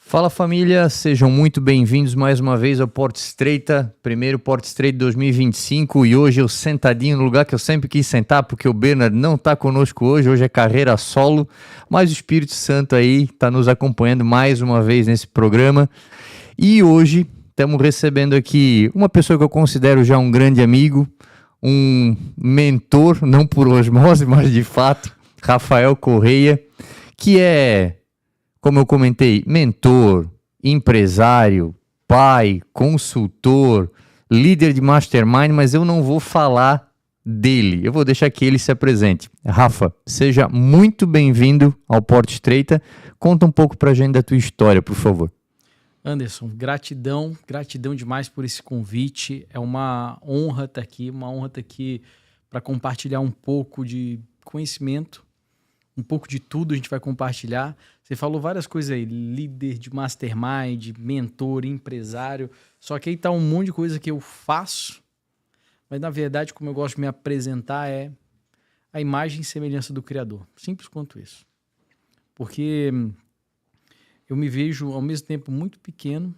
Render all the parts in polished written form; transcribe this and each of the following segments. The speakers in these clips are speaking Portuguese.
Fala família, sejam muito bem-vindos mais uma vez ao Porta Estreita, primeiro Porta Estreita 2025 e hoje eu sentadinho no lugar que eu sempre quis sentar porque o Bernard não está conosco hoje é carreira solo, mas o Espírito Santo aí está nos acompanhando mais uma vez nesse programa e hoje estamos recebendo aqui uma pessoa que eu considero já um grande amigo, um mentor, não por osmose, mas de fato, Rafael Correia, que é... Como eu comentei, mentor, empresário, pai, consultor, líder de mastermind, mas eu não vou falar dele. Eu vou deixar que ele se apresente. Rafa, seja muito bem-vindo ao Porta Estreita. Conta um pouco pra gente da tua história, por favor. Anderson, gratidão demais por esse convite. É uma honra estar aqui para compartilhar um pouco de conhecimento, um pouco de tudo a gente vai compartilhar. Você falou várias coisas aí, líder de mastermind, mentor, empresário, só que aí tá um monte de coisa que eu faço, mas na verdade, como eu gosto de me apresentar, é a imagem e semelhança do Criador. Simples quanto isso. Porque eu me vejo ao mesmo tempo muito pequeno,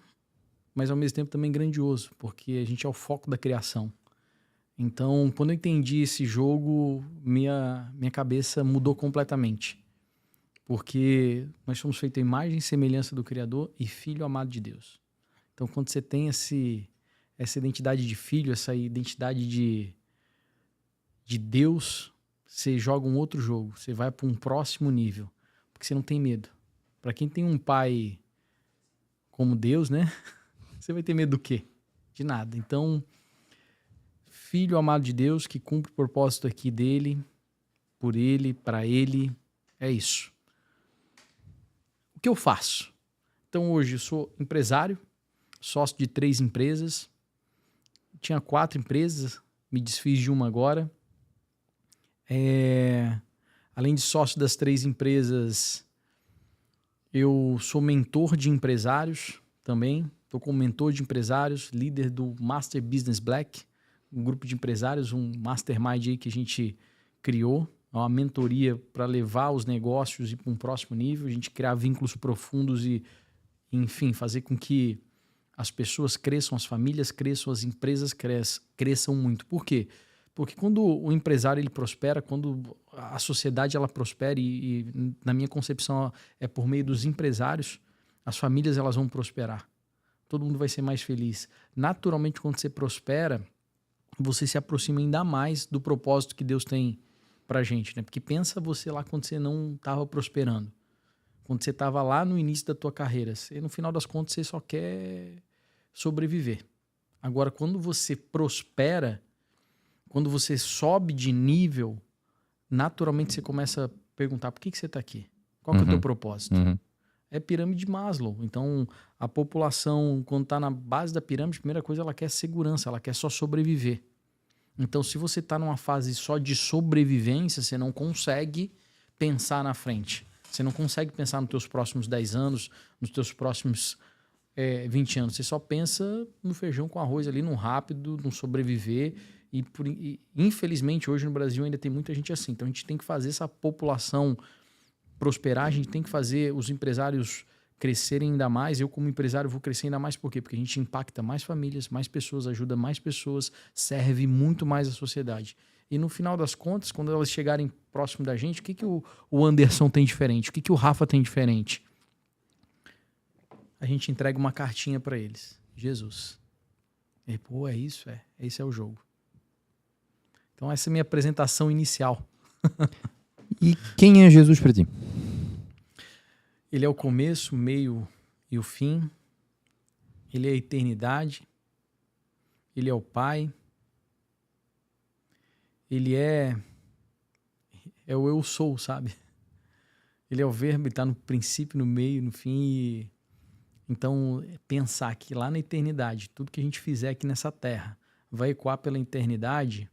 mas ao mesmo tempo também grandioso, porque a gente é o foco da criação. Então, quando eu entendi esse jogo, minha cabeça mudou completamente. Porque nós somos feitos à imagem e semelhança do Criador e filho amado de Deus. Então, quando você tem essa identidade de filho, essa identidade de Deus, você joga um outro jogo, você vai para um próximo nível, porque você não tem medo. Para quem tem um pai como Deus, né? Você vai ter medo do quê? De nada. Então... Filho amado de Deus, que cumpre o propósito aqui dele, por ele, para ele, é isso. O que eu faço? Então hoje eu sou empresário, sócio de 3 empresas, tinha 4 empresas, me desfiz de uma agora. Além de sócio das 3 empresas, eu sou mentor de empresários também, estou como mentor de empresários, líder do Master Business Black, um grupo de empresários, um mastermind aí que a gente criou, uma mentoria para levar os negócios e para um próximo nível, a gente criar vínculos profundos e, enfim, fazer com que as pessoas cresçam, as famílias cresçam, as empresas cresçam muito. Por quê? Porque quando o empresário ele prospera, quando a sociedade ela prospera e na minha concepção é por meio dos empresários, as famílias elas vão prosperar. Todo mundo vai ser mais feliz. Naturalmente, quando você prospera, você se aproxima ainda mais do propósito que Deus tem pra gente, né? Porque pensa você lá quando você não estava prosperando, quando você estava lá no início da tua carreira, no final das contas você só quer sobreviver. Agora, quando você prospera, quando você sobe de nível, naturalmente você começa a perguntar por que você está aqui? Qual que é o teu propósito? É pirâmide de Maslow. Então, a população, quando está na base da pirâmide, a primeira coisa, ela quer segurança, ela quer só sobreviver. Então, se você está numa fase só de sobrevivência, você não consegue pensar na frente. Você não consegue pensar nos teus próximos 10 anos, nos teus próximos 20 anos. Você só pensa no feijão com arroz ali, no rápido, no sobreviver. E infelizmente, hoje no Brasil ainda tem muita gente assim. Então, a gente tem que fazer essa população prosperar, a gente tem que fazer os empresários crescerem ainda mais. Eu, como empresário, vou crescer ainda mais. Por quê? Porque a gente impacta mais famílias, mais pessoas, ajuda mais pessoas, serve muito mais a sociedade. E no final das contas, quando elas chegarem próximo da gente, o que o Anderson tem diferente? O que o Rafa tem diferente? A gente entrega uma cartinha para eles. Jesus. E, pô, é isso? Esse é o jogo. Então, essa é a minha apresentação inicial. E quem é Jesus para ti? Ele é o começo, o meio e o fim. Ele é a eternidade. Ele é o Pai. Ele é o eu sou, sabe? Ele é o verbo, ele está no princípio, no meio, no fim. Então, pensar que lá na eternidade, tudo que a gente fizer aqui nessa terra vai ecoar pela eternidade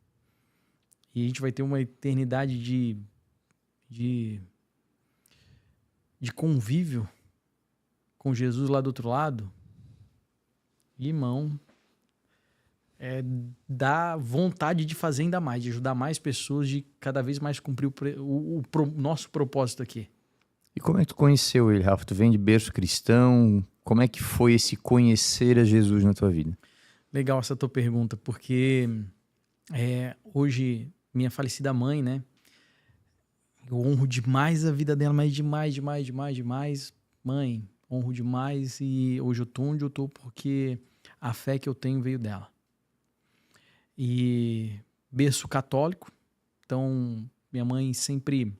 e a gente vai ter uma eternidade de convívio com Jesus lá do outro lado, irmão, dá vontade de fazer ainda mais, de ajudar mais pessoas, de cada vez mais cumprir o nosso propósito aqui. E como é que tu conheceu ele, Rafa? Tu vem de berço cristão? Como é que foi esse conhecer a Jesus na tua vida? Legal essa tua pergunta, porque hoje, minha falecida mãe, né? Eu honro demais a vida dela, mas demais. Mãe, honro demais e hoje eu tô onde eu tô porque a fé que eu tenho veio dela. E berço católico, então minha mãe sempre,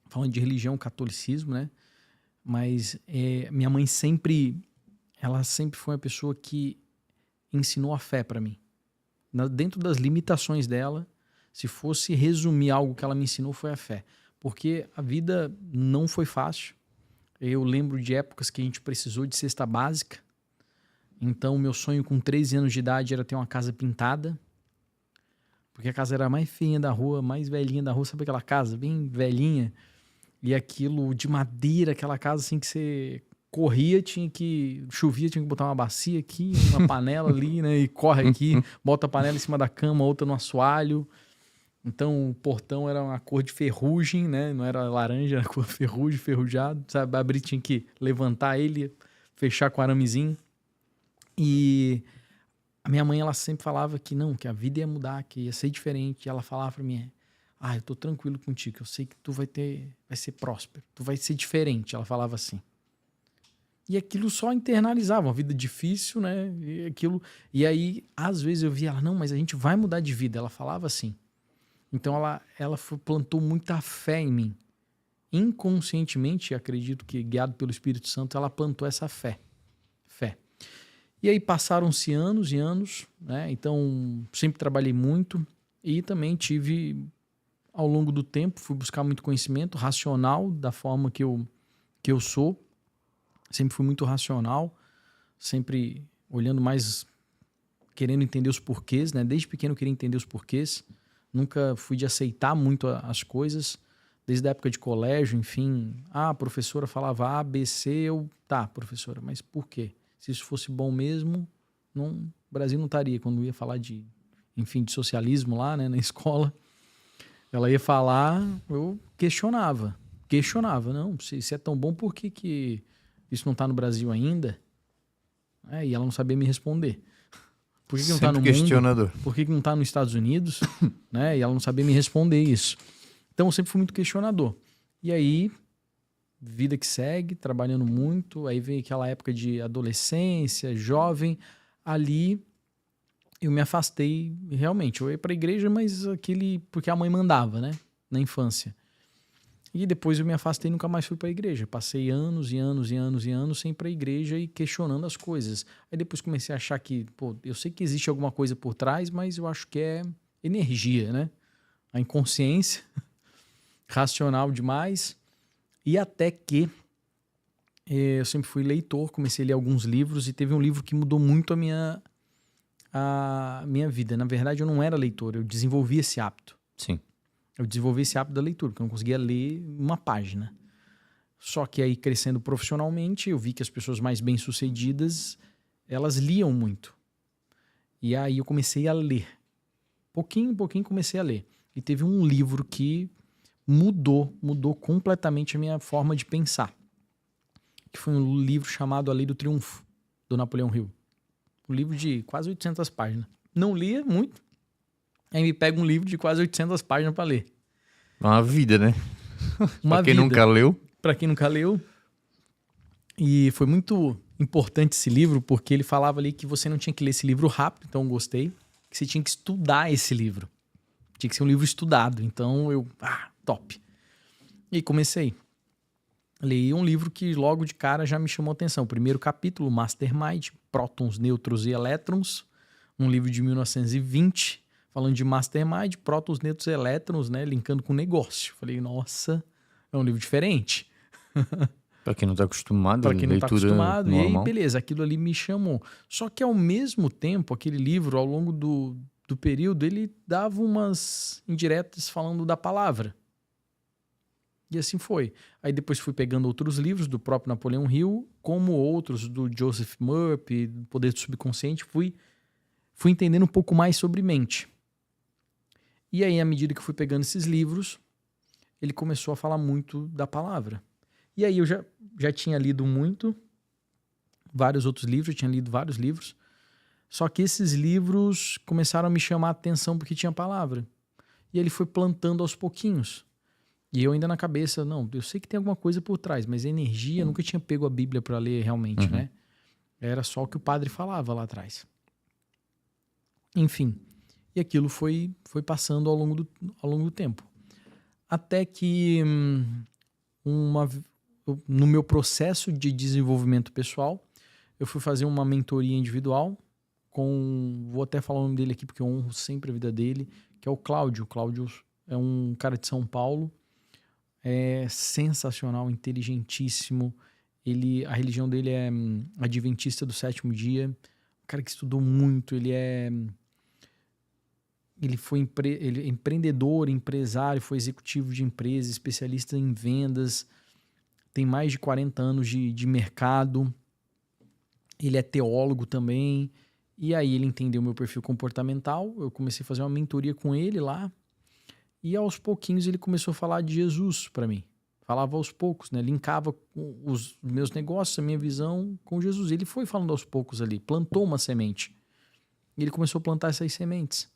falando de religião, catolicismo, né? Mas minha mãe ela sempre foi uma pessoa que ensinou a fé para mim. Dentro das limitações dela, se fosse resumir algo que ela me ensinou, foi a fé. Porque a vida não foi fácil. Eu lembro de épocas que a gente precisou de cesta básica. Então, meu sonho com 13 anos de idade era ter uma casa pintada. Porque a casa era a mais feinha da rua, mais velhinha da rua. Sabe aquela casa bem velhinha? E aquilo de madeira, aquela casa assim que você corria, chovia, tinha que botar uma bacia aqui, uma panela ali, né? E corre aqui, bota a panela em cima da cama, outra no assoalho. Então o portão era uma cor de ferrugem, né? Não era laranja, era cor de ferrugem, ferrujado. Sabe, abrir, tinha que levantar ele, fechar com aramezinho. E a minha mãe, ela sempre falava que não, que a vida ia mudar, que ia ser diferente. E ela falava pra mim, eu tô tranquilo contigo, eu sei que tu vai ser próspero, tu vai ser diferente. Ela falava assim. E aquilo só internalizava, uma vida difícil, né? E aí, às vezes eu via ela, não, mas a gente vai mudar de vida. Ela falava assim. Então ela plantou muita fé em mim. Inconscientemente, acredito que guiado pelo Espírito Santo, ela plantou essa fé. E aí passaram-se anos e anos, né? Então sempre trabalhei muito e também tive, ao longo do tempo, fui buscar muito conhecimento racional da forma que eu sou. Sempre fui muito racional, sempre olhando mais, querendo entender os porquês, né? Desde pequeno eu queria entender os porquês. Nunca fui de aceitar muito as coisas, desde a época de colégio, enfim. A professora falava A, B, C, tá, professora, mas por quê? Se isso fosse bom mesmo, o Brasil não estaria. Quando ia falar de socialismo lá, né, na escola, ela ia falar, eu questionava. Não, se é tão bom, por que isso não está no Brasil ainda? E ela não sabia me responder. Por que não está no mundo? Por que não está nos Estados Unidos? Né? E ela não sabia me responder isso. Então eu sempre fui muito questionador. E aí, vida que segue, trabalhando muito. Aí veio aquela época de adolescência, jovem. Ali eu me afastei realmente. Eu ia para a igreja, mas porque a mãe mandava, né? Na infância. E depois eu me afastei e nunca mais fui para a igreja. Passei anos e anos sem ir para a igreja e questionando as coisas. Aí depois comecei a achar que, eu sei que existe alguma coisa por trás, mas eu acho que é energia, né? A inconsciência, racional demais. E até que eu sempre fui leitor, comecei a ler alguns livros e teve um livro que mudou muito a minha vida. Na verdade, eu não era leitor, eu desenvolvi esse hábito. Sim. Eu desenvolvi esse hábito da leitura, porque eu não conseguia ler uma página. Só que aí, crescendo profissionalmente, eu vi que as pessoas mais bem-sucedidas, elas liam muito. E aí eu comecei a ler. Pouquinho em pouquinho comecei a ler. E teve um livro que mudou completamente a minha forma de pensar. Que foi um livro chamado A Lei do Triunfo, do Napoleão Hill. Um livro de quase 800 páginas. Não lia muito. Aí me pega um livro de quase 800 páginas para ler. Uma vida, né? Pra quem nunca leu. Para quem nunca leu. E foi muito importante esse livro, porque ele falava ali que você não tinha que ler esse livro rápido, então eu gostei. Que você tinha que estudar esse livro. Tinha que ser um livro estudado. Então top. E comecei. Li um livro que logo de cara já me chamou a atenção. O primeiro capítulo, Mastermind, Prótons, Nêutrons e Elétrons. Um livro de 1920, falando de Mastermind, prótons, nêutrons e elétrons, né? Linkando com negócio. Falei, nossa, é um livro diferente. Pra quem não tá acostumado, pra quem não tá acostumado. Normal. E aí, beleza, aquilo ali me chamou. Só que ao mesmo tempo, aquele livro, ao longo do período, ele dava umas indiretas falando da palavra. E assim foi. Aí depois fui pegando outros livros do próprio Napoleão Hill, como outros do Joseph Murphy, do Poder do Subconsciente, fui entendendo um pouco mais sobre mente. E aí, à medida que eu fui pegando esses livros, ele começou a falar muito da palavra. E aí eu já tinha lido vários outros livros, eu tinha lido vários livros. Só que esses livros começaram a me chamar a atenção porque tinha palavra. E ele foi plantando aos pouquinhos. E eu ainda na cabeça, não, eu sei que tem alguma coisa por trás, mas energia, eu nunca tinha pego a Bíblia para ler realmente, né? Era só o que o padre falava lá atrás. Enfim, e aquilo foi passando ao longo do tempo. Até que no meu processo de desenvolvimento pessoal, eu fui fazer uma mentoria individual vou até falar o nome dele aqui porque eu honro sempre a vida dele, que é o Cláudio. O Cláudio é um cara de São Paulo, é sensacional, inteligentíssimo. A religião dele é adventista do sétimo dia, um cara que estudou muito, ele foi ele é empreendedor, empresário, foi executivo de empresa, especialista em vendas, tem mais de 40 anos de mercado, ele é teólogo também, e aí ele entendeu meu perfil comportamental, eu comecei a fazer uma mentoria com ele lá, e aos pouquinhos ele começou a falar de Jesus para mim. Falava aos poucos, né? Linkava os meus negócios, a minha visão com Jesus. Ele foi falando aos poucos ali, plantou uma semente. E ele começou a plantar essas sementes.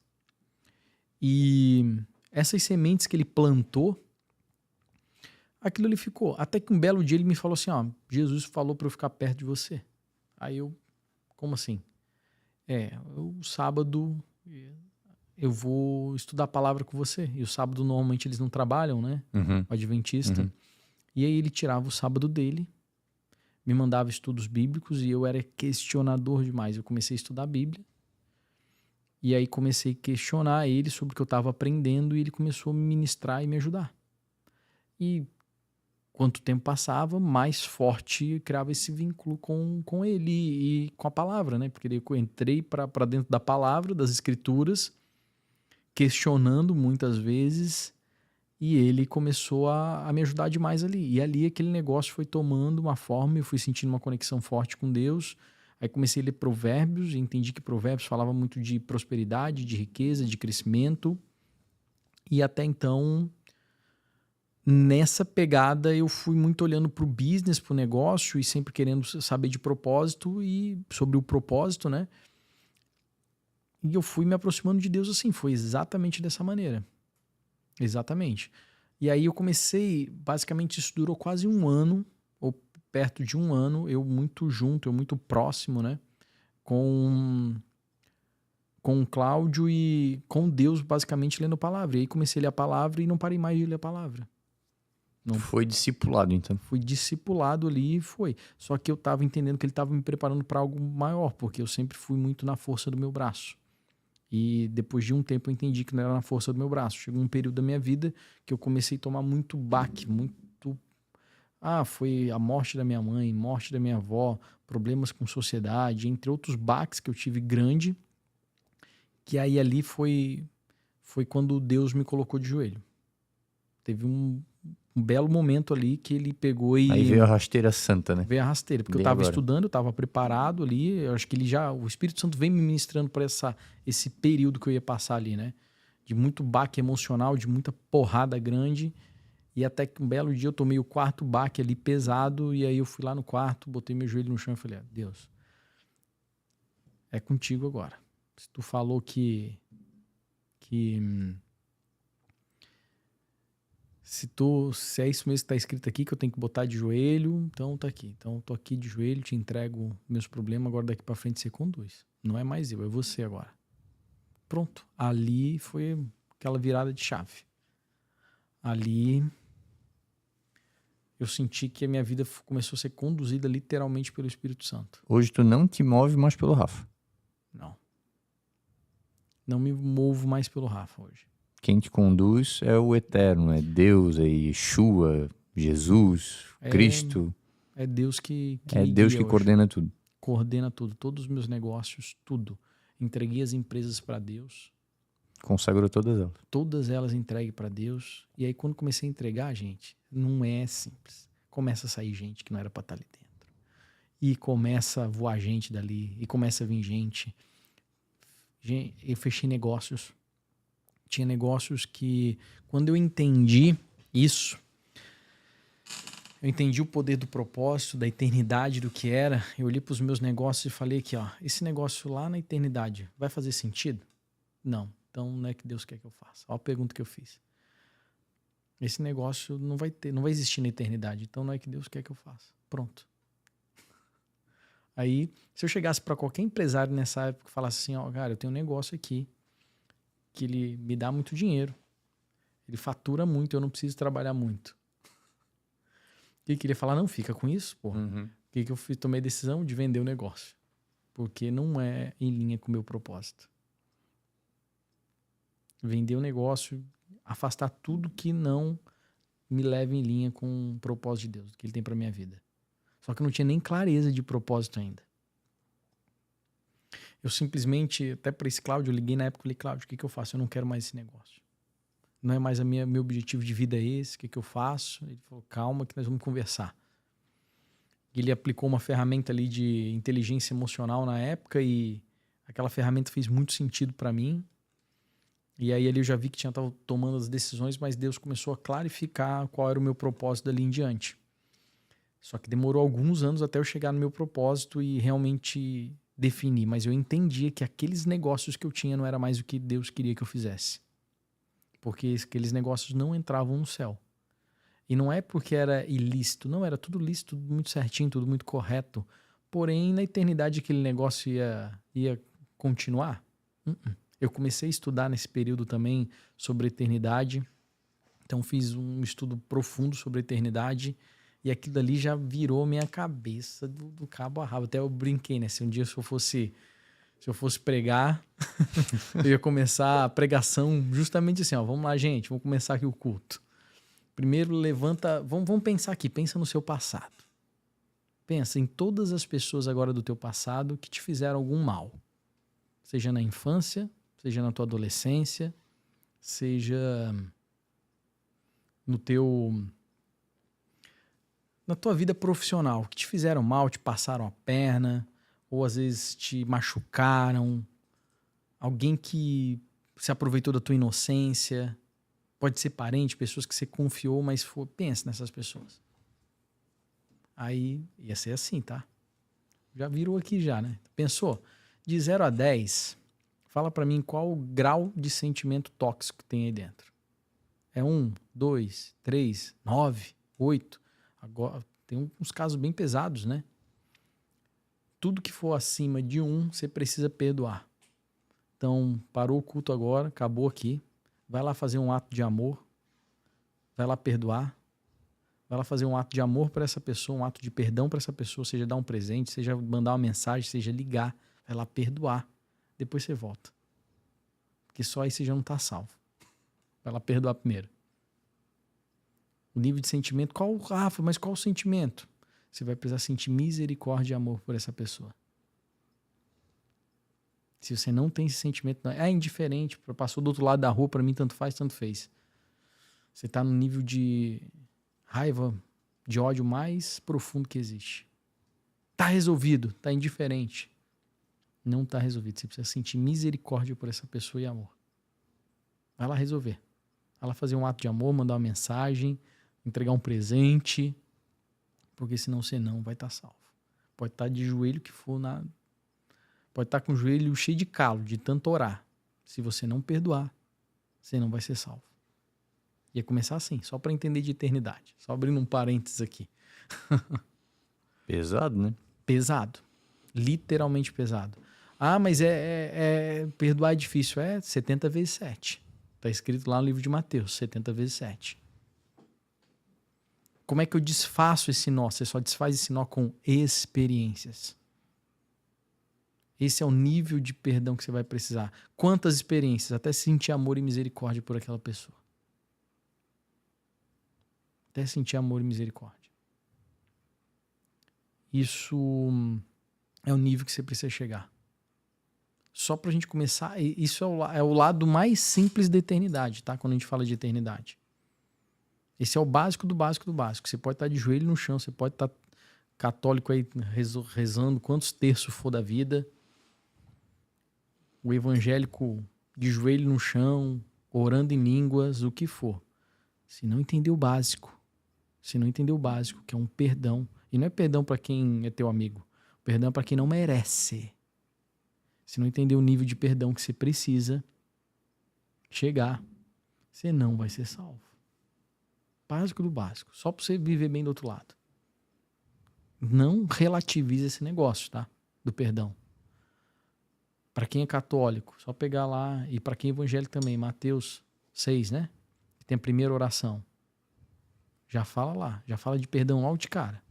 E essas sementes que ele plantou, aquilo ali ficou. Até que um belo dia ele me falou assim, ó, Jesus falou para eu ficar perto de você. Aí eu, como assim? O sábado eu vou estudar a palavra com você. E o sábado normalmente eles não trabalham, né? O adventista. E aí ele tirava o sábado dele, me mandava estudos bíblicos e eu era questionador demais. Eu comecei a estudar a Bíblia. E aí comecei a questionar ele sobre o que eu estava aprendendo e ele começou a me ministrar e me ajudar. E quanto tempo passava, mais forte eu criava esse vínculo com ele e com a palavra, né? Porque eu entrei para dentro da palavra, das escrituras, questionando muitas vezes, e ele começou a me ajudar demais ali. E ali aquele negócio foi tomando uma forma, eu fui sentindo uma conexão forte com Deus. Aí comecei a ler Provérbios e entendi que Provérbios falava muito de prosperidade, de riqueza, de crescimento. E até então, nessa pegada, eu fui muito olhando para o business, para o negócio e sempre querendo saber de propósito e sobre o propósito, né? E eu fui me aproximando de Deus assim, foi exatamente dessa maneira. Exatamente. E aí eu comecei, basicamente isso durou quase um ano, ou perto de um ano, eu muito junto, eu muito próximo, né? Com o Cláudio e com Deus, basicamente lendo a palavra. E aí comecei a ler a palavra e não parei mais de ler a palavra. Não foi discipulado, então. Fui discipulado ali e foi. Só que eu estava entendendo que ele estava me preparando para algo maior, porque eu sempre fui muito na força do meu braço. E depois de um tempo eu entendi que não era na força do meu braço. Chegou um período da minha vida que eu comecei a tomar muito baque, foi a morte da minha mãe, morte da minha avó, problemas com sociedade, entre outros baques que eu tive grande, que aí ali foi quando Deus me colocou de joelho. Teve um belo momento ali que ele pegou e... Aí veio a rasteira santa, né? Veio a rasteira, porque eu estava estudando, eu estava preparado ali, eu acho que o Espírito Santo vem me ministrando por esse período que eu ia passar ali, né? De muito baque emocional, de muita porrada grande, e até que um belo dia eu tomei o quarto baque ali pesado, e aí eu fui lá no quarto, botei meu joelho no chão e falei, Deus, é contigo agora. Se tu falou que se é isso mesmo que está escrito aqui, que eu tenho que botar de joelho, então tá aqui. Então tô aqui de joelho, te entrego meus problemas, agora daqui para frente você conduz. Não é mais eu, é você agora. Pronto. Ali foi aquela virada de chave. Ali eu senti que a minha vida começou a ser conduzida literalmente pelo Espírito Santo. Hoje tu não te move mais pelo Rafa? Não. Não me movo mais pelo Rafa hoje. Quem te conduz é o Eterno, é Deus, é Yeshua, Jesus, Cristo. É Deus que é Deus que coordena tudo. Coordena tudo, todos os meus negócios, tudo. Entreguei as empresas para Deus. Consagrou todas elas. Todas elas entregue para Deus. E aí quando comecei a entregar, gente, não é simples. Começa a sair gente que não era para estar ali dentro. E começa a voar gente dali. E começa a vir gente. Eu fechei negócios. Tinha negócios que, quando eu entendi isso, eu entendi o poder do propósito, da eternidade, do que era. Eu olhei para os meus negócios e falei aqui, ó, esse negócio lá na eternidade vai fazer sentido? Não. Então não é que Deus quer que eu faça. Olha a pergunta que eu fiz. Esse negócio não vai existir na eternidade. Então não é que Deus quer que eu faça. Pronto. Aí, se eu chegasse para qualquer empresário nessa época e falasse assim, ó, cara, eu tenho um negócio aqui que ele me dá muito dinheiro. Ele fatura muito, eu não preciso trabalhar muito. O que ele ia falar? Não, fica com isso, pô. Uhum. O que eu fiz? Tomei a decisão de vender o negócio. Porque não é em linha com o meu propósito. Vender o negócio, afastar tudo que não me leve em linha com o propósito de Deus, que Ele tem para minha vida. Só que eu não tinha nem clareza de propósito ainda. Eu simplesmente, até para esse Cláudio, eu liguei na época e falei, Cláudio, o que eu faço? Eu não quero mais esse negócio. Não é mais meu objetivo de vida esse, o que eu faço? Ele falou, calma que nós vamos conversar. Ele aplicou uma ferramenta ali de inteligência emocional na época e aquela ferramenta fez muito sentido para mim. E aí ali eu já vi que tinha estado tomando as decisões, mas Deus começou a clarificar qual era o meu propósito dali em diante. Só que demorou alguns anos até eu chegar no meu propósito e realmente definir. Mas eu entendia que aqueles negócios que eu tinha não era mais o que Deus queria que eu fizesse. Porque aqueles negócios não entravam no céu. E não é porque era ilícito. Não, era tudo lícito, tudo muito certinho, tudo muito correto. Porém, na eternidade aquele negócio ia continuar. Eu comecei a estudar nesse período também sobre eternidade. Então fiz um estudo profundo sobre eternidade. E aquilo ali já virou minha cabeça do cabo a rabo. Até eu brinquei, né? Se um dia se eu fosse pregar, eu ia começar a pregação justamente assim, ó. Vamos lá, gente, vamos começar aqui o culto. Primeiro levanta, vamos pensar aqui, pensa no seu passado. Pensa em todas as pessoas agora do teu passado que te fizeram algum mal. Seja na infância, seja na tua adolescência, seja na tua vida profissional, que te fizeram mal, te passaram a perna, ou às vezes te machucaram, alguém que se aproveitou da tua inocência, pode ser parente, pessoas que você confiou, mas pensa nessas pessoas. Aí ia ser assim, tá? Já virou aqui já, né? Pensou? De 0 a 10, fala pra mim qual o grau de sentimento tóxico tem aí dentro. É 1, 2, 3, 9, 8. Agora, tem uns casos bem pesados, né? Tudo que for acima de 1, você precisa perdoar. Então, parou o culto agora, acabou aqui. Vai lá fazer um ato de amor. Vai lá perdoar. Vai lá fazer um ato de amor para essa pessoa, um ato de perdão para essa pessoa, seja dar um presente, seja mandar uma mensagem, seja ligar. Vai lá perdoar. Depois você volta. Porque só aí você já não está salvo. Vai lá perdoar primeiro. O nível de sentimento, Rafa, mas qual o sentimento? Você vai precisar sentir misericórdia e amor por essa pessoa. Se você não tem esse sentimento, é indiferente, passou do outro lado da rua, para mim tanto faz, tanto fez. Você está no nível de raiva, de ódio mais profundo que existe. Tá resolvido, tá indiferente. Não tá resolvido. Você precisa sentir misericórdia por essa pessoa e amor. Vai lá resolver. Vai lá fazer um ato de amor, mandar uma mensagem, entregar um presente, porque senão você não vai estar salvo. Pode estar de joelho que for pode estar com o joelho cheio de calo, de tanto orar. Se você não perdoar, você não vai ser salvo. Ia começar assim, só para entender de eternidade. Só abrindo um parênteses aqui. Pesado, né? Pesado. Literalmente pesado. Ah, mas perdoar é difícil. 70 vezes 7. Está escrito lá no livro de Mateus, 70 vezes 7. Como é que eu desfaço esse nó? Você só desfaz esse nó com experiências. Esse é o nível de perdão que você vai precisar. Quantas experiências? Até sentir amor e misericórdia por aquela pessoa. Até sentir amor e misericórdia. Isso é o nível que você precisa chegar. Só pra gente começar, isso é o lado mais simples da eternidade, tá? Quando a gente fala de eternidade. Esse é o básico do básico do básico. Você pode estar de joelho no chão, você pode estar católico aí rezando quantos terços for da vida. O evangélico de joelho no chão, orando em línguas, o que for. Se não entender o básico, Você não entendeu o básico, que é um perdão. E não é perdão para quem é teu amigo. Perdão é para quem não merece. Você não entendeu o nível de perdão que você precisa chegar, você não vai ser salvo. Básico do básico. Só para você viver bem do outro lado. Não relativize esse negócio, tá? Do perdão. Para quem é católico, só pegar lá. E para quem é evangélico também, Mateus 6, né? Tem a primeira oração. Já fala lá. Já fala de perdão logo de cara.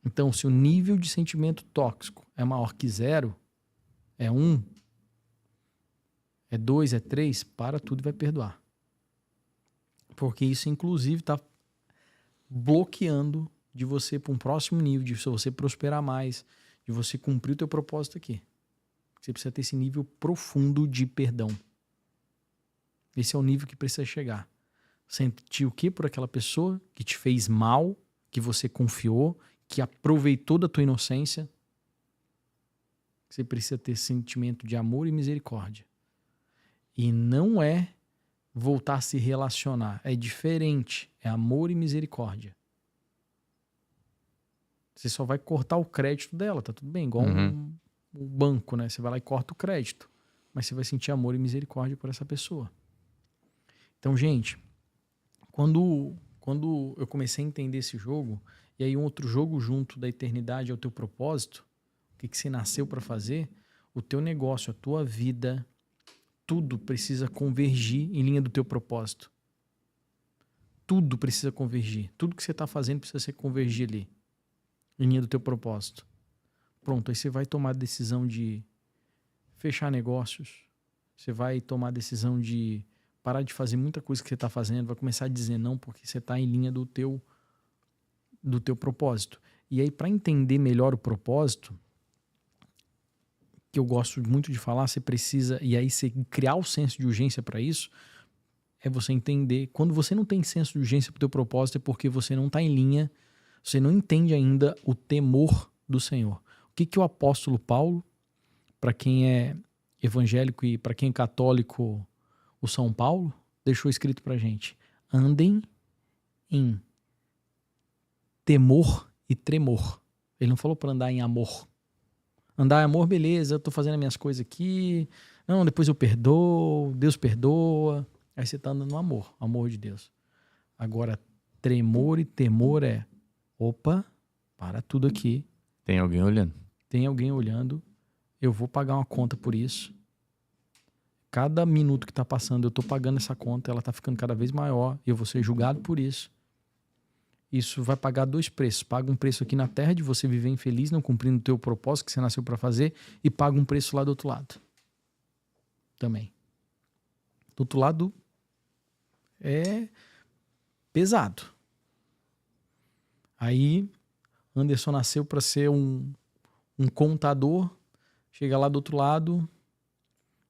Então, se o nível de sentimento tóxico é maior que 0, é 1, é 2, é 3, para tudo e vai perdoar. Porque isso, inclusive, está bloqueando de você para um próximo nível, de você prosperar mais, de você cumprir o teu propósito aqui. Você precisa ter esse nível profundo de perdão. Esse é o nível que precisa chegar. Sentir o que por aquela pessoa que te fez mal, que você confiou, que aproveitou da tua inocência. Você precisa ter sentimento de amor e misericórdia. E não é voltar a se relacionar. É diferente. É amor e misericórdia. Você só vai cortar o crédito dela, tá tudo bem? Igual um banco, né? Você vai lá e corta o crédito. Mas você vai sentir amor e misericórdia por essa pessoa. Então, gente, quando eu comecei a entender esse jogo, e aí um outro jogo junto da eternidade é o teu propósito, o que você nasceu para fazer, o teu negócio, a tua vida, tudo precisa convergir em linha do teu propósito. Tudo precisa convergir. Tudo que você está fazendo precisa se convergir ali, em linha do teu propósito. Pronto, aí você vai tomar a decisão de fechar negócios, você vai tomar a decisão de parar de fazer muita coisa que você está fazendo, vai começar a dizer não porque você está em linha do teu propósito. E aí, para entender melhor o propósito, que eu gosto muito de falar, você precisa, e aí você criar o senso de urgência para isso, é você entender, quando você não tem senso de urgência para o teu propósito, é porque você não está em linha, você não entende ainda o temor do Senhor. O que o apóstolo Paulo, para quem é evangélico e para quem é católico, o São Paulo, deixou escrito para a gente: andem em temor e tremor. Ele não falou para andar em amor. Andar em amor, beleza, eu tô fazendo as minhas coisas aqui, não, depois eu perdoo, Deus perdoa. Aí você tá andando no amor de Deus. Agora, tremor e temor é, opa, para tudo aqui. Tem alguém olhando. Tem alguém olhando, eu vou pagar uma conta por isso. Cada minuto que tá passando, eu tô pagando essa conta, ela tá ficando cada vez maior, eu vou ser julgado por isso. Isso vai pagar 2 preços. Paga um preço aqui na terra de você viver infeliz, não cumprindo o teu propósito que você nasceu para fazer, e paga um preço lá do outro lado. Também. Do outro lado é pesado. Aí Anderson nasceu para ser um contador, chega lá do outro lado,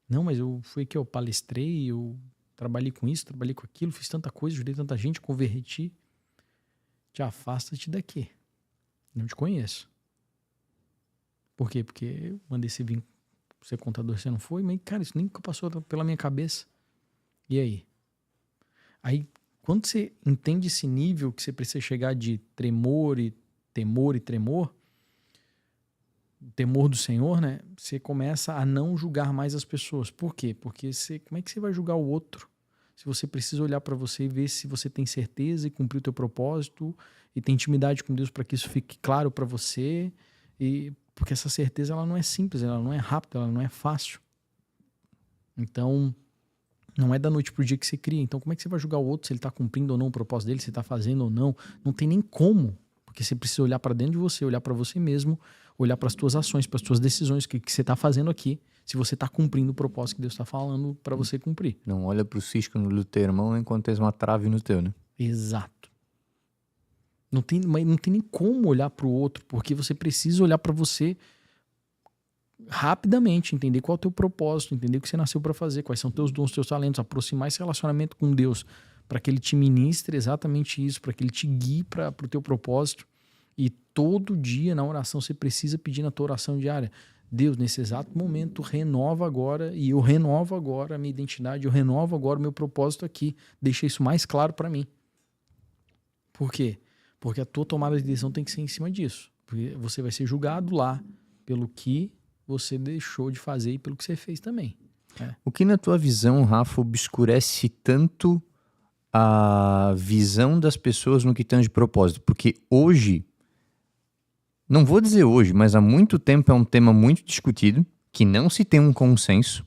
não, mas eu fui aqui, eu palestrei, eu trabalhei com isso, trabalhei com aquilo, fiz tanta coisa, ajudei tanta gente, converti. Te afasta-te daqui. Não te conheço. Por quê? Porque eu mandei você vir ser contador, você não foi, mas, cara, isso nunca passou pela minha cabeça. E aí? Aí, quando você entende esse nível que você precisa chegar de tremor e temor e tremor, o temor do Senhor, né? Você começa a não julgar mais as pessoas. Por quê? Porque como é que você vai julgar o outro? Se você precisa olhar para você e ver se você tem certeza e cumprir o teu propósito e tem intimidade com Deus para que isso fique claro para você, e porque essa certeza ela não é simples, ela não é rápida, ela não é fácil. Então, não é da noite pro dia que você cria. Então, como é que você vai julgar o outro se ele está cumprindo ou não o propósito dele, se está fazendo ou não? Não tem nem como, porque você precisa olhar para dentro de você, olhar para você mesmo, olhar para as tuas ações, para as tuas decisões, o que você está fazendo aqui, se você está cumprindo o propósito que Deus está falando para você cumprir. Não olha pro cisco no teu irmão enquanto tens uma trave no teu, né? Exato. Não tem nem como olhar para o outro, porque você precisa olhar para você rapidamente, entender qual é o teu propósito, entender o que você nasceu para fazer, quais são teus dons, teus talentos, aproximar esse relacionamento com Deus, para que Ele te ministre exatamente isso, para que Ele te guie para o teu propósito. E todo dia na oração você precisa pedir na tua oração diária: Deus, nesse exato momento, renova agora, e eu renovo agora a minha identidade, eu renovo agora o meu propósito aqui. Deixa isso mais claro para mim. Por quê? Porque a tua tomada de decisão tem que ser em cima disso. Porque você vai ser julgado lá pelo que você deixou de fazer e pelo que você fez também. O que na tua visão, Rafa, obscurece tanto a visão das pessoas no que tange propósito? Porque hoje, não vou dizer hoje, mas há muito tempo é um tema muito discutido, que não se tem um consenso,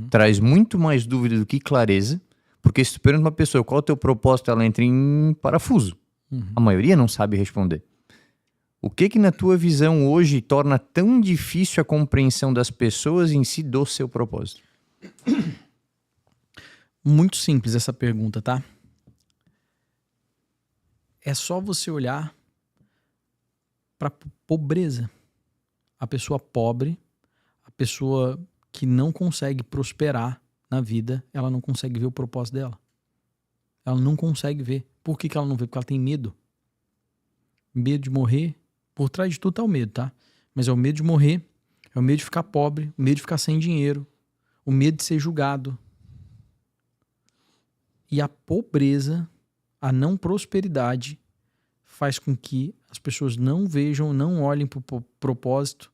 traz muito mais dúvida do que clareza, porque se tu pergunta uma pessoa qual é o teu propósito, ela entra em parafuso. A maioria não sabe responder. O que na tua visão hoje torna tão difícil a compreensão das pessoas em si do seu propósito? Muito simples essa pergunta, tá? É só você olhar para pobreza. A pessoa pobre, a pessoa que não consegue prosperar na vida, ela não consegue ver o propósito dela. Ela não consegue ver. Por que ela não vê? Porque ela tem medo. Medo de morrer. Por trás de tudo tá o medo, tá? Mas é o medo de morrer, é o medo de ficar pobre, o medo de ficar sem dinheiro, o medo de ser julgado. E a pobreza, a não prosperidade, faz com que as pessoas não vejam, não olhem para o propósito.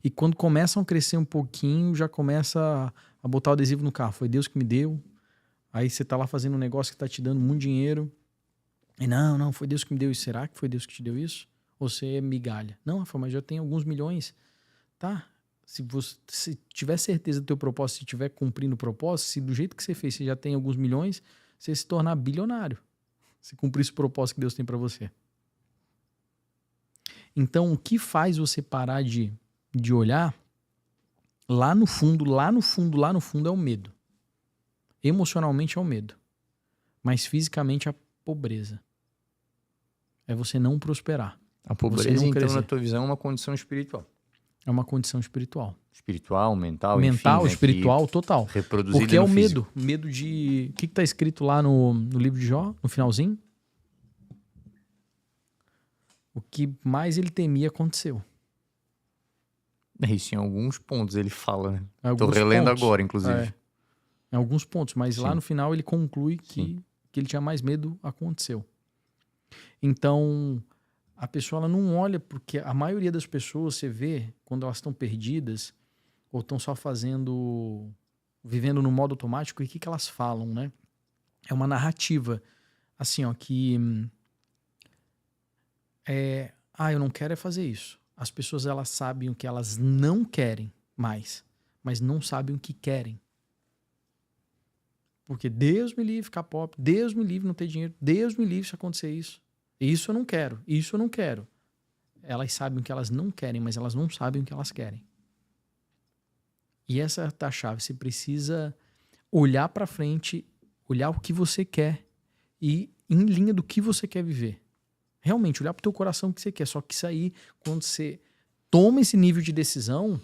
E quando começam a crescer um pouquinho, já começa a botar o adesivo no carro. Foi Deus que me deu. Aí você tá lá fazendo um negócio que tá te dando muito dinheiro. E não, foi Deus que me deu isso. Será que foi Deus que te deu isso? Ou você é migalha? Não, Rafa, mas já tem alguns milhões. Tá, se você tiver certeza do teu propósito, se estiver cumprindo o propósito, se do jeito que você fez você já tem alguns milhões, você se tornar bilionário. Se cumprir esse propósito que Deus tem para você. Então, o que faz você parar de olhar, lá no fundo é o medo. Emocionalmente é o medo. Mas fisicamente é a pobreza. É você não prosperar. A pobreza, então, na tua visão, é uma condição espiritual. É uma condição espiritual. Espiritual, mental, mental, enfim, espiritual, total. Reproduzida porque é o físico. medo. Medo de... O que está escrito lá no livro de Jó, no finalzinho? O que mais ele temia aconteceu. Isso em alguns pontos ele fala, né? Alguns Tô relendo pontos, agora, inclusive. Em alguns pontos, mas Sim. lá no final ele conclui que ele tinha mais medo, aconteceu. Então, a pessoa ela não olha, porque a maioria das pessoas, você vê, quando elas estão perdidas, ou estão só vivendo no modo automático, e o que elas falam, né? É uma narrativa, assim, ó, que eu não quero fazer isso. As pessoas, elas sabem o que elas não querem mais, mas não sabem o que querem. Porque Deus me livre ficar pobre, Deus me livre não ter dinheiro, Deus me livre se acontecer isso. Isso eu não quero, isso eu não quero. Elas sabem o que elas não querem, mas elas não sabem o que elas querem. E essa é a chave. Você precisa olhar para frente, olhar o que você quer e em linha do que você quer viver. Realmente, olhar pro teu coração o que você quer. Só que isso aí, quando você toma esse nível de decisão,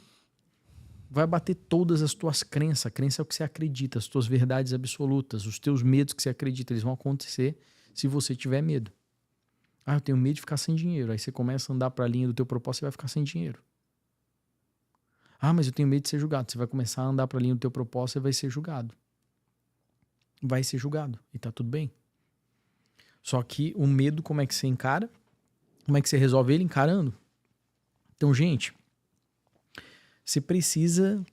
vai bater todas as tuas crenças. A crença é o que você acredita, as tuas verdades absolutas, os teus medos que você acredita, eles vão acontecer se você tiver medo. Eu tenho medo de ficar sem dinheiro. Aí você começa a andar para a linha do teu propósito, você vai ficar sem dinheiro. Mas eu tenho medo de ser julgado. Você vai começar a andar para a linha do teu propósito, você vai ser julgado. Vai ser julgado. E tá tudo bem. Só que o medo, como é que você encara? Como é que você resolve ele? Encarando. Então, gente, você precisa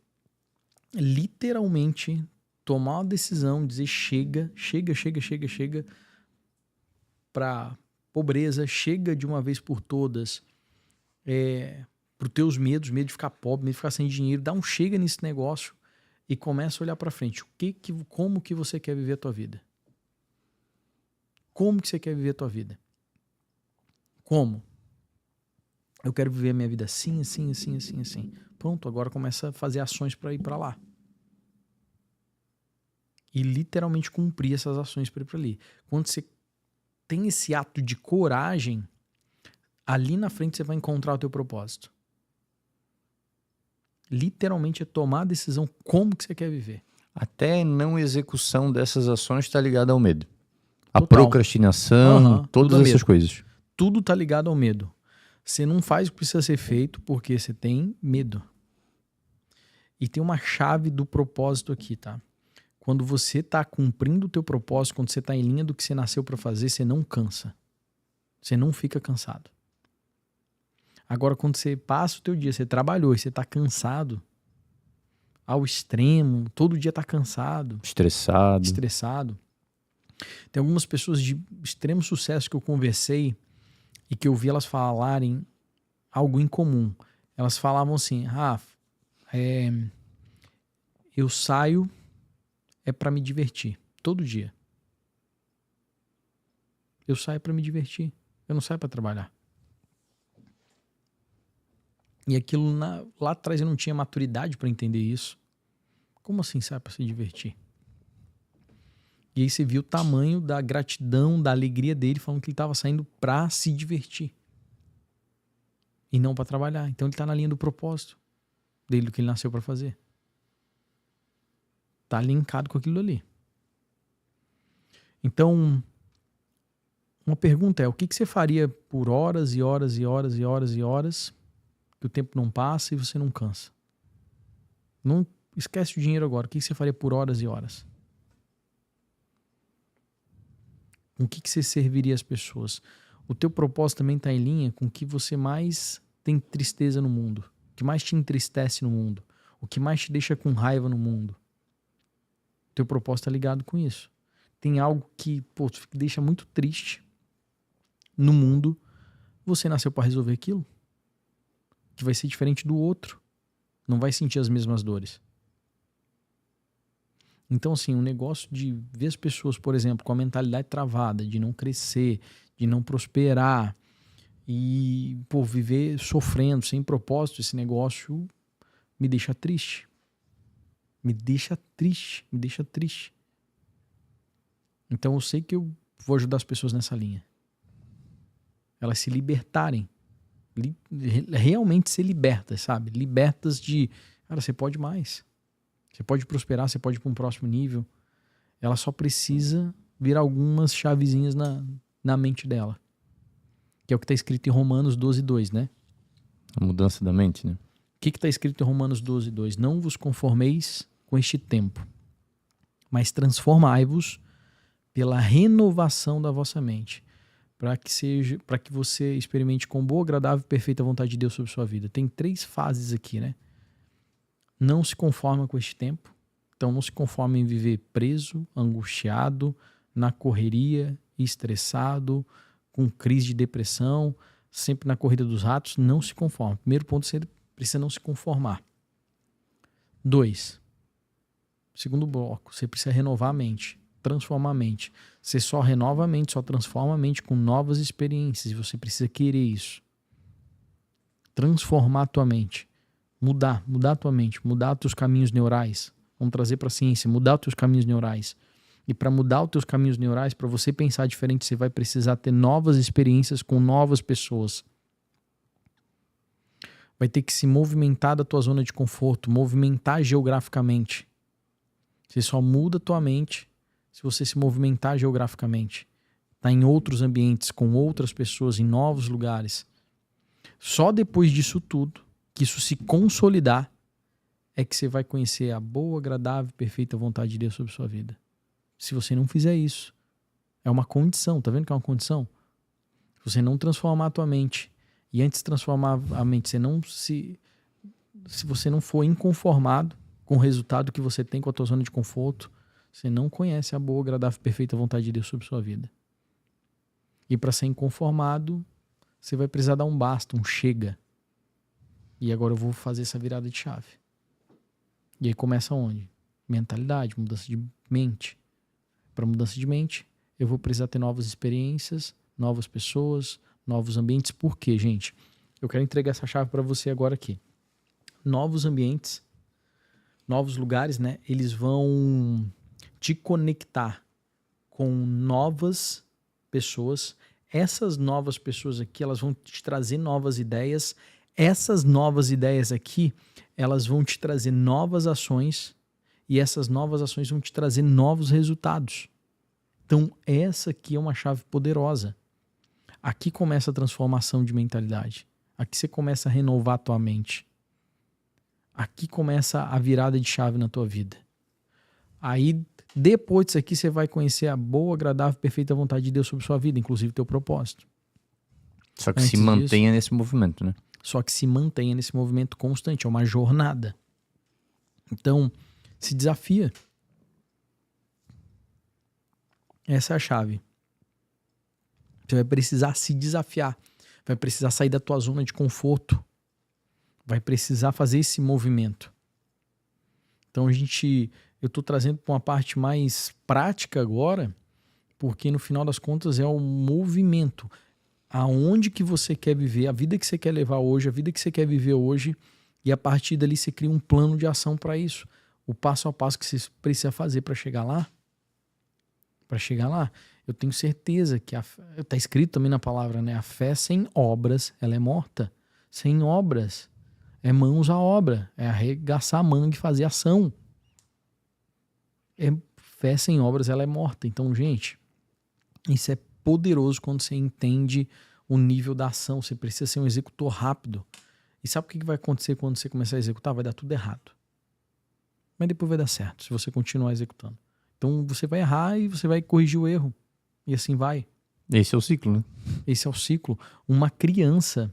literalmente tomar uma decisão, dizer chega para pobreza, chega de uma vez por todas para os teus medos, medo de ficar pobre, medo de ficar sem dinheiro, dá um chega nesse negócio e começa a olhar para frente. Como que você quer viver a tua vida? Como que você quer viver a tua vida? Como? Eu quero viver a minha vida assim. Pronto, agora começa a fazer ações para ir para lá. E literalmente cumprir essas ações para ir para ali. Quando você tem esse ato de coragem, ali na frente você vai encontrar o teu propósito. Literalmente é tomar a decisão como que você quer viver. Até não execução dessas ações está ligada ao medo. A Total. Procrastinação, todas essas coisas. Tudo tá ligado ao medo. Você não faz o que precisa ser feito porque você tem medo. E tem uma chave do propósito aqui, tá? Quando você tá cumprindo o teu propósito, quando você tá em linha do que você nasceu para fazer, você não cansa. Você não fica cansado. Agora, quando você passa o teu dia, você trabalhou e você tá cansado ao extremo, todo dia tá cansado, estressado. Tem algumas pessoas de extremo sucesso que eu conversei e que eu vi elas falarem algo em comum. Elas falavam assim, Rafa, eu saio para me divertir, todo dia. Eu saio para me divertir, eu não saio para trabalhar. E aquilo lá atrás eu não tinha maturidade para entender isso. Como assim sai para se divertir? E aí você viu o tamanho da gratidão, da alegria dele, falando que ele estava saindo para se divertir. E não para trabalhar. Então ele está na linha do propósito dele, do que ele nasceu para fazer. Está linkado com aquilo ali. Então, uma pergunta é, o que você faria por horas e horas e horas e horas e horas que o tempo não passa e você não cansa? Não esquece o dinheiro agora. O que você faria por horas e horas? Com o que você serviria as pessoas? O teu propósito também está em linha com o que você mais tem tristeza no mundo, o que mais te entristece no mundo, o que mais te deixa com raiva no mundo. O teu propósito está ligado com isso. Tem algo que te deixa muito triste no mundo, você nasceu para resolver aquilo, que vai ser diferente do outro, não vai sentir as mesmas dores. Então, assim, o negócio de ver as pessoas, por exemplo, com a mentalidade travada, de não crescer, de não prosperar e, viver sofrendo, sem propósito, esse negócio me deixa triste. Me deixa triste. Então, eu sei que eu vou ajudar as pessoas nessa linha. Elas se libertarem. Realmente ser libertas, sabe? Libertas de, cara, você pode mais. Você pode prosperar, você pode ir para um próximo nível. Ela só precisa virar algumas chavezinhas na mente dela. Que é o que está escrito em Romanos 12:2, né? A mudança da mente, né? O que está escrito em Romanos 12:2? Não vos conformeis com este tempo, mas transformai-vos pela renovação da vossa mente, para que você experimente com boa, agradável e perfeita vontade de Deus sobre sua vida. Tem 3 fases aqui, né? Não se conforma com este tempo. Então não se conforma em viver preso, angustiado, na correria, estressado, com crise de depressão, sempre na corrida dos ratos. Não se conforma. Primeiro ponto, você precisa não se conformar. 2. Segundo bloco, você precisa renovar a mente, transformar a mente. Você só renova a mente, só transforma a mente com novas experiências. E você precisa querer isso. Transformar a tua mente. Mudar a tua mente, mudar os teus caminhos neurais. Vamos trazer para a ciência, mudar os teus caminhos neurais. E para mudar os teus caminhos neurais, para você pensar diferente, você vai precisar ter novas experiências com novas pessoas. Vai ter que se movimentar da tua zona de conforto, movimentar geograficamente. Você só muda a tua mente se você se movimentar geograficamente. Tá em outros ambientes, com outras pessoas, em novos lugares. Só depois disso tudo, que isso se consolidar, é que você vai conhecer a boa, agradável e perfeita vontade de Deus sobre a sua vida. Se você não fizer isso, é uma condição, tá vendo que é uma condição? Se você não transformar a tua mente, e antes de transformar a mente, se você não for inconformado com o resultado que você tem com a tua zona de conforto, você não conhece a boa, agradável e perfeita vontade de Deus sobre a sua vida. E para ser inconformado, você vai precisar dar um basta, um chega. E agora eu vou fazer essa virada de chave. E aí começa onde? Mentalidade, mudança de mente. Para mudança de mente, eu vou precisar ter novas experiências, novas pessoas, novos ambientes. Por quê, gente? Eu quero entregar essa chave para você agora aqui. Novos ambientes, novos lugares, né? Eles vão te conectar com novas pessoas. Essas novas pessoas aqui, elas vão te trazer novas ideias. Essas novas ideias aqui, elas vão te trazer novas ações e essas novas ações vão te trazer novos resultados. Então, essa aqui é uma chave poderosa. Aqui começa a transformação de mentalidade. Aqui você começa a renovar a tua mente. Aqui começa a virada de chave na tua vida. Aí, depois disso aqui, você vai conhecer a boa, agradável, perfeita vontade de Deus sobre sua vida, inclusive teu propósito. Só que se mantenha nesse movimento, né? Só que se mantenha nesse movimento constante, é uma jornada. Então, se desafia. Essa é a chave. Você vai precisar se desafiar. Vai precisar sair da tua zona de conforto. Vai precisar fazer esse movimento. Então eu tô trazendo para uma parte mais prática agora, porque no final das contas é o movimento. Aonde que você quer viver, a vida que você quer levar hoje, a vida que você quer viver hoje, e a partir dali você cria um plano de ação para isso. O passo a passo que você precisa fazer para chegar lá. Para chegar lá, eu tenho certeza que está escrito também na palavra, né? A fé sem obras, ela é morta. Sem obras, é mãos à obra, é arregaçar a manga e fazer ação. Fé sem obras, ela é morta. Então, gente, isso é poderoso quando você entende o nível da ação. Você precisa ser um executor rápido. E sabe o que vai acontecer quando você começar a executar? Vai dar tudo errado. Mas depois vai dar certo, se você continuar executando. Então você vai errar e você vai corrigir o erro. E assim vai. Esse é o ciclo, né? Esse é o ciclo. Uma criança,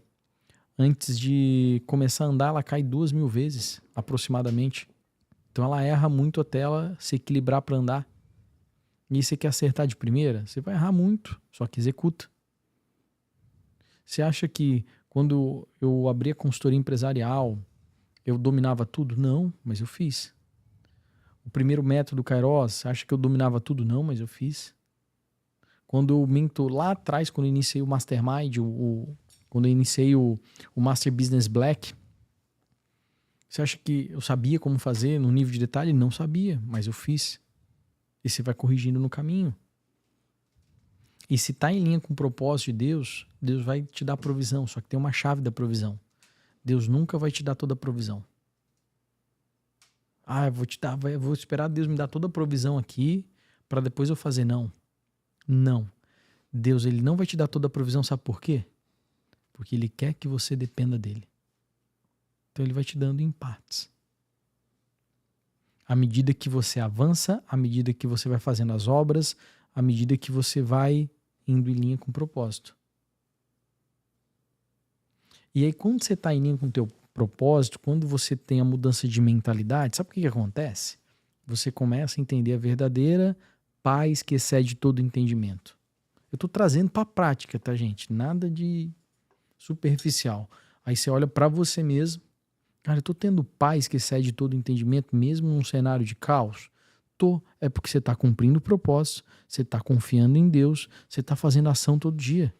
antes de começar a andar, ela cai 2.000 vezes, aproximadamente. Então ela erra muito até ela se equilibrar para andar. E você quer acertar de primeira? Você vai errar muito, só que executa. Você acha que quando eu abri a consultoria empresarial, eu dominava tudo? Não, mas eu fiz. O primeiro método Kairos, você acha que eu dominava tudo? Não, mas eu fiz. Quando eu minto lá atrás, quando eu iniciei o Mastermind, quando eu iniciei o Master Business Black, você acha que eu sabia como fazer no nível de detalhe? Não sabia, mas eu fiz. E você vai corrigindo no caminho. E se está em linha com o propósito de Deus, Deus vai te dar provisão, só que tem uma chave da provisão. Deus nunca vai te dar toda a provisão. Eu vou esperar Deus me dar toda a provisão aqui para depois eu fazer. Não. Não. Deus, ele não vai te dar toda a provisão, sabe por quê? Porque ele quer que você dependa dele. Então ele vai te dando em partes. À medida que você avança, à medida que você vai fazendo as obras, à medida que você vai indo em linha com o propósito. E aí quando você está em linha com o teu propósito, quando você tem a mudança de mentalidade, sabe o que acontece? Você começa a entender a verdadeira paz que excede todo entendimento. Eu estou trazendo para a prática, tá, gente? Nada de superficial. Aí você olha para você mesmo. Cara, eu estou tendo paz que excede todo entendimento, mesmo num cenário de caos? É porque você está cumprindo o propósito, você está confiando em Deus, você está fazendo ação todo dia.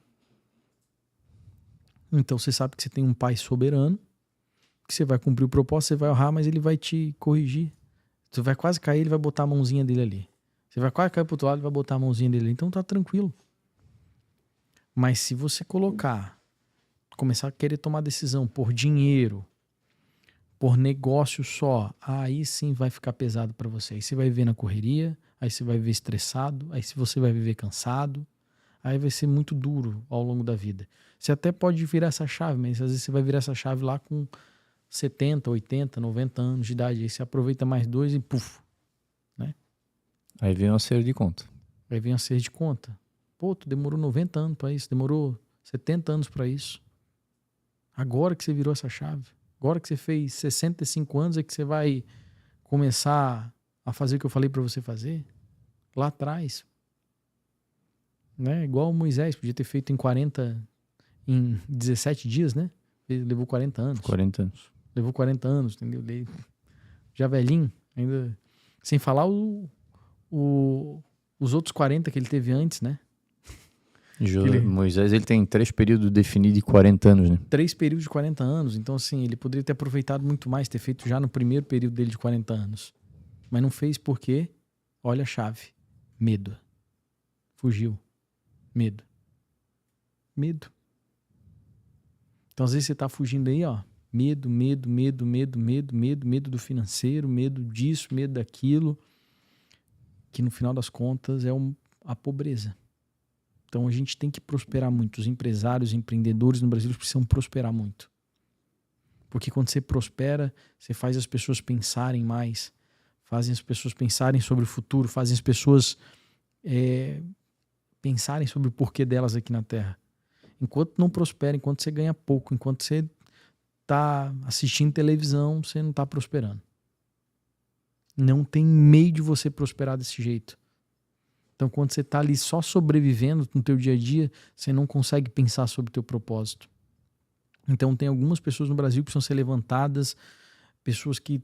Então você sabe que você tem um Pai soberano, que você vai cumprir o propósito, você vai errar, mas ele vai te corrigir. Você vai quase cair, ele vai botar a mãozinha dele ali. Você vai quase cair pro outro lado, ele vai botar a mãozinha dele ali. Então tá tranquilo. Mas se você começar a querer tomar decisão por dinheiro, por negócio só, aí sim vai ficar pesado para você. Aí você vai viver na correria, aí você vai viver estressado, aí você vai viver cansado, aí vai ser muito duro ao longo da vida. Você até pode virar essa chave, mas às vezes você vai virar essa chave lá com 70, 80, 90 anos de idade. Aí você aproveita mais 2 e puf, né? Aí vem um acerto de conta. Aí vem um acerto de conta. Pô, tu demorou 90 anos para isso, demorou 70 anos para isso. Agora que você virou essa chave, agora que você fez 65 anos é que você vai começar a fazer o que eu falei para você fazer? Lá atrás. Né? Igual o Moisés, podia ter feito em 17 dias, né? Ele levou 40 anos. 40 anos. Levou 40 anos, entendeu? Ele, já velhinho, ainda. Sem falar os outros 40 que ele teve antes, né? Moisés, ele tem 3 períodos definidos de 40 anos, né? 3 períodos de 40 anos. Então, assim, ele poderia ter aproveitado muito mais, ter feito já no primeiro período dele de 40 anos. Mas não fez porque, olha a chave, medo. Fugiu. Medo. Medo. Então, às vezes você tá fugindo aí, ó. Medo do financeiro, medo disso, medo daquilo. Que no final das contas é a pobreza. Então a gente tem que prosperar muito. Os empresários, empreendedores no Brasil precisam prosperar muito. Porque quando você prospera, você faz as pessoas pensarem mais, fazem as pessoas pensarem sobre o futuro, fazem as pessoas pensarem sobre o porquê delas aqui na Terra. Enquanto não prospera, enquanto você ganha pouco, enquanto você tá assistindo televisão, você não tá prosperando. Não tem meio de você prosperar desse jeito. Então, quando você tá ali só sobrevivendo no teu dia a dia, você não consegue pensar sobre o teu propósito. Então, tem algumas pessoas no Brasil que precisam ser levantadas, pessoas que